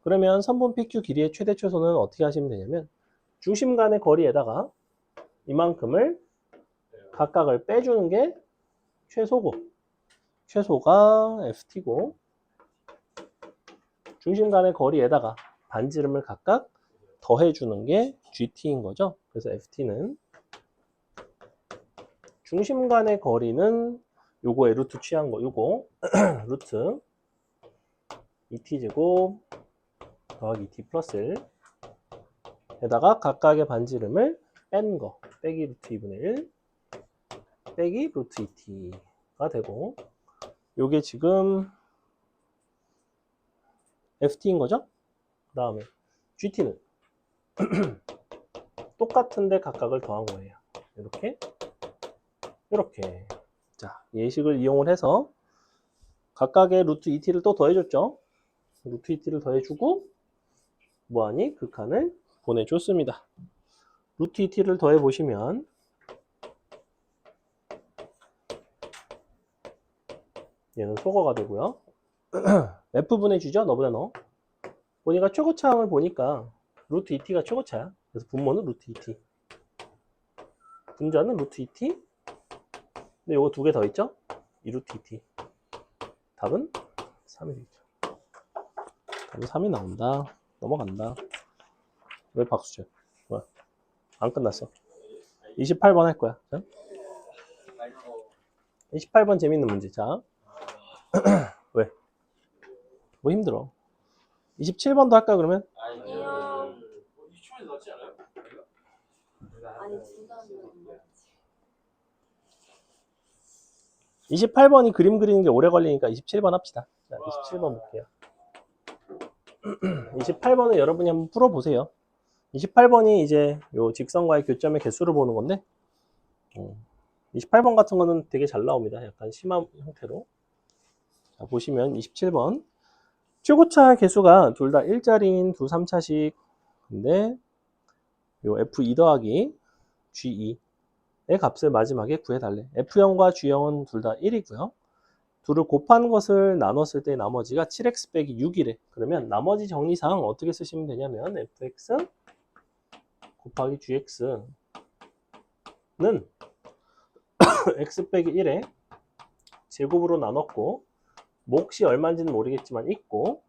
그러면 선분 PQ 길이의 최대 최소는 어떻게 하시면 되냐면 중심 간의 거리에다가 이만큼을 각각을 빼주는 게 최소고 최소가 FT고 중심 간의 거리에다가 반지름을 각각 더해주는 게 GT인 거죠. 그래서 FT는 중심 간의 거리는 요거에 루트 취한 거 요거 루트 2t제곱 더하기 t 플러스 1 에다가 각각의 반지름을 뺀 거 빼기 루트 2분의 1 빼기 루트 2t가 되고 요게 지금 FT인 거죠? 그 다음에 GT는 똑같은데 각각을 더한 거예요. 이렇게 자 예식을 이용을 해서 각각의 루트 2t를 또 더해줬죠. 루트 2t를 더해주고 무한히 극한을 보내줬습니다. 루트 2t를 더해보시면 얘는 소거가 되고요. F분의 G죠? 너보다 너. 보니까 최고차항을 보니까 루트 2t가 최고차야. 그래서 분모는 루트 2t. 분자는 루트 2t. 근데 요거 두 개 더 있죠? 2루트 2t. 답은 3이 되죠. 답은 3이 나온다. 넘어간다. 왜 박수죠? 뭐야? 안 끝났어. 28번 할 거야. 자. 28번 재밌는 문제. 자. 왜? 뭐 힘들어? 27번도 할까 그러면? 아니요. 2초에서 낫지 않아요? 아니 중간은 28번이 그림 그리는 게 오래 걸리니까 27번 합시다. 자, 27번 볼게요. 28번은 여러분이 한번 풀어보세요. 28번이 이제 요 직선과의 교점의 개수를 보는 건데 28번 같은 거는 되게 잘 나옵니다. 약간 심한 형태로. 자, 보시면 27번 최고차 개수가 둘 다 1자리인 두 3차식 근데 요 F2 더하기 G2의 값을 마지막에 구해달래. F0과 G0은 둘 다 1이고요. 둘을 곱한 것을 나눴을 때 나머지가 7x 빼기 6이래. 그러면 나머지 정리사항 어떻게 쓰시면 되냐면 fx 곱하기 gx는 x 빼기 1에 제곱으로 나눴고 몫이 얼마인지는 모르겠지만 있고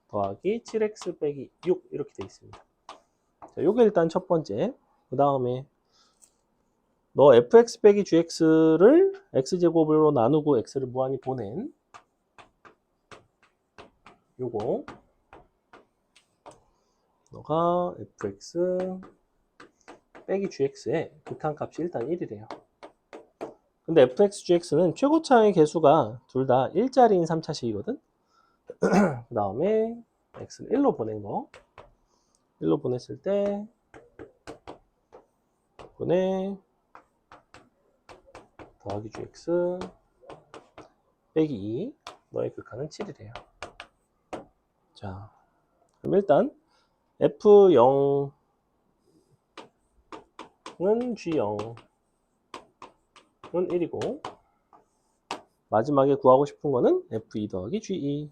더하기 7x 빼기 6 이렇게 되어 있습니다. 자, 요게 일단 첫 번째. 그 다음에 너 fx 빼기 gx를 x제곱으로 나누고 x를 무한히 보낸 요거 너가 fx 빼기 gx의 극한값이 일단 1이래요. 근데 fx, gx는 최고차의 개수가 둘 다 1자리인 3차식이거든. 그 다음에 x를 1로 보낸 거 1로 보냈을 때 분의 더하기 gx 빼기 2 너의 극한은 7이래요. 자, 그럼 일단 F0은 G0은 1이고 마지막에 구하고 싶은 거는 F2 더하기 G2.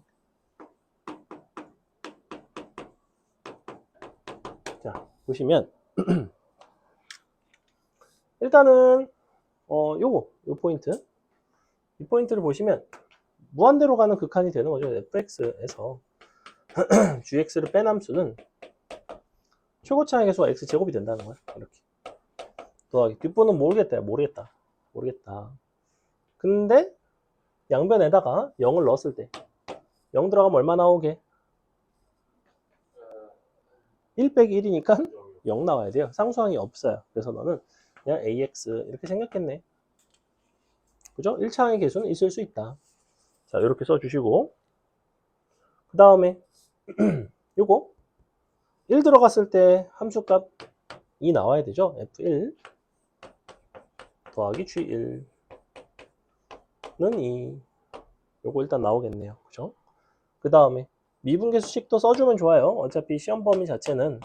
자, 보시면 일단은 요 포인트 이 포인트를 보시면 무한대로 가는 극한이 되는 거죠. fx에서 gx를 뺀 함수는 최고차의 개수가 x제곱이 된다는 거야. 이렇게 더하기 뒷부분은 모르겠다. 근데 양변에다가 0을 넣었을 때 0 들어가면 얼마 나오게? 1 빼기 1이니까 0 나와야 돼요. 상수항이 없어요. 그래서 너는 그냥 ax 이렇게 생겼겠네. 그죠? 1차항의 개수는 있을 수 있다. 자, 이렇게 써주시고 그 다음에 요거 1 들어갔을 때 함수값 2 나와야 되죠. F1 더하기 G1는 2. 요거 일단 나오겠네요. 그죠? 그 다음에 미분계수식도 써주면 좋아요. 어차피 시험 범위 자체는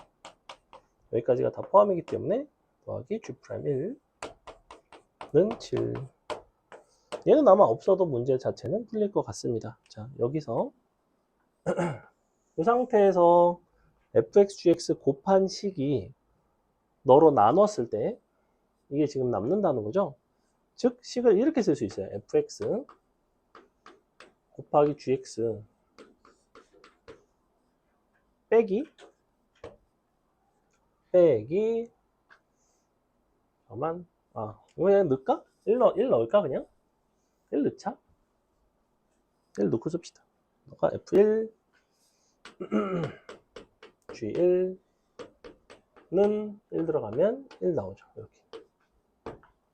여기까지가 다 포함이기 때문에 더하기 G'1는 7. 얘는 아마 없어도 문제 자체는 풀릴 것 같습니다. 자, 여기서 이 상태에서 fx, gx 곱한 식이 너로 나눴을 때 이게 지금 남는다는 거죠. 즉 식을 이렇게 쓸 수 있어요. fx 곱하기 gx 빼기 잠깐만, 이거 그냥 넣을까? 1 넣을까 그냥? 1 넣자. 1 넣고 씁시다. 너가 f1 g1는 1 들어가면 1 나오죠. 이렇게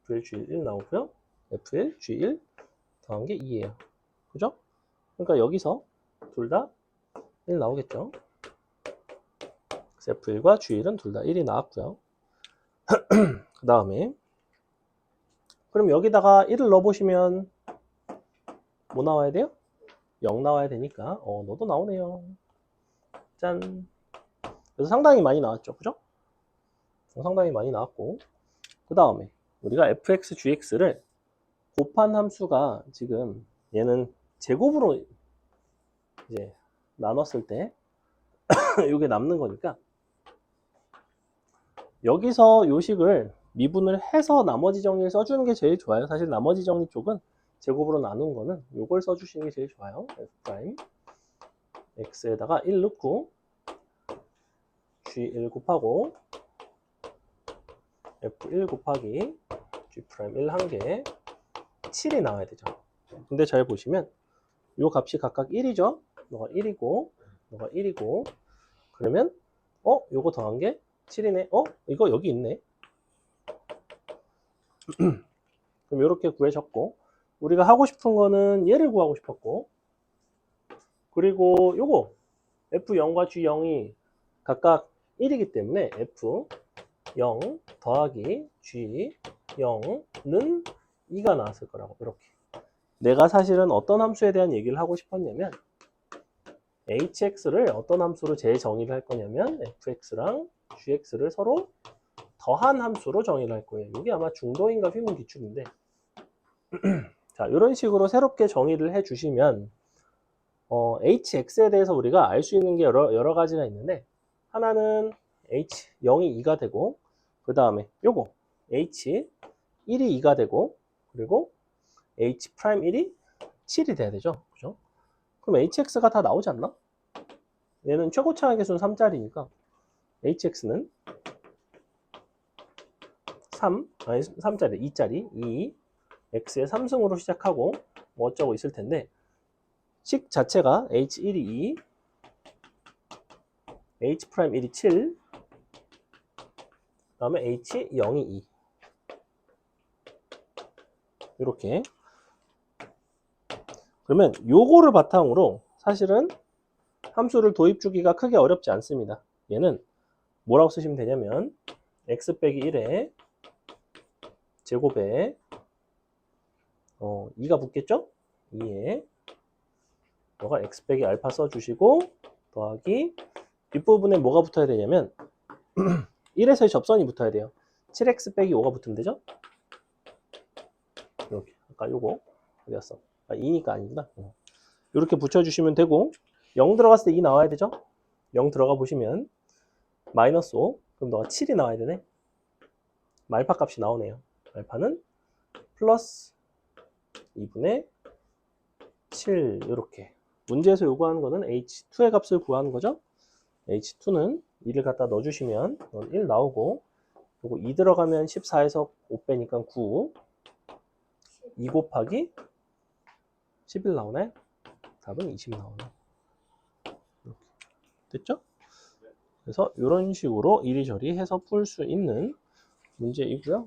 f1 g1 1 나오고요. f1 g1 더한 게 2예요. 그죠? 그러니까 여기서 둘 다 1 나오겠죠. 그래서 f1과 g1은 둘 다 1이 나왔고요. 그 다음에 그럼 여기다가 1을 넣어보시면 뭐 나와야 돼요? 0 나와야 되니까 너도 나오네요. 짠. 그래서 상당히 많이 나왔죠. 그죠? 상당히 많이 나왔고 그 다음에 우리가 fx, gx를 곱한 함수가 지금 얘는 제곱으로 이제 나눴을 때 이게 남는 거니까 여기서 요식을 미분을 해서 나머지 정리를 써주는 게 제일 좋아요. 사실 나머지 정리 쪽은 제곱으로 나눈 거는 요걸 써주시는 게 제일 좋아요. f' x에다가 1 넣고 g1 곱하고 f1 곱하기 g'1 한 개 7이 나와야 되죠. 근데 잘 보시면 요 값이 각각 1이죠. 너가 1이고 너가 1이고 그러면 요거 더한 게 7이네. 이거 여기 있네. 그럼 이렇게 구해졌고 우리가 하고 싶은 거는 얘를 구하고 싶었고 그리고 요거 F0과 G0이 각각 1이기 때문에 F0 더하기 G0는 2가 나왔을 거라고. 이렇게 내가 사실은 어떤 함수에 대한 얘기를 하고 싶었냐면 hx를 어떤 함수로 재정의를 할 거냐면 fx랑 gx를 서로 더한 함수로 정의를 할 거예요. 이게 아마 중도인과 휘문 기출인데 자, 이런 식으로 새롭게 정의를 해 주시면 hx에 대해서 우리가 알 수 있는 게 여러 가지가 있는데 하나는 h0이 2가 되고 그 다음에 요거 h1이 2가 되고 그리고 h'1이 7이 돼야 되죠. 그죠? 그럼 hx가 다 나오지 않나? 얘는 최고차항 개수는 3짜리니까 hx는 3짜리, 2짜리, 2, x의 3승으로 시작하고 뭐 어쩌고 있을 텐데 식 자체가 h1이 2, h'1이 7, 그 다음에 h0이 2 이렇게 그러면 요거를 바탕으로 사실은 함수를 도입 주기가 크게 어렵지 않습니다. 얘는 뭐라고 쓰시면 되냐면 x 빼기 1에 제곱에 2가 붙겠죠? 2에 너가 x 빼기 알파 써주시고 더하기 뒷부분에 뭐가 붙어야 되냐면 1에서의 접선이 붙어야 돼요. 7x 빼기 5가 붙으면 되죠? 이렇게 아까 요거 어디였어? 2니까 아니구나. 이렇게 붙여주시면 되고 0 들어갔을 때 2 나와야 되죠? 0 들어가 보시면 마이너스 5 그럼 너가 7이 나와야 되네. 알파 값이 나오네요. 알파는 플러스 2분의 7 이렇게 문제에서 요구하는 거는 h2의 값을 구하는 거죠. h2는 2를 갖다 넣어주시면 1 나오고 그리고 2 들어가면 14에서 5 빼니까 9 2 곱하기 11 나오나요? 답은 20 나오네요. 이렇게 됐죠? 그래서 이런 식으로 이리저리 해서 풀 수 있는 문제이고요.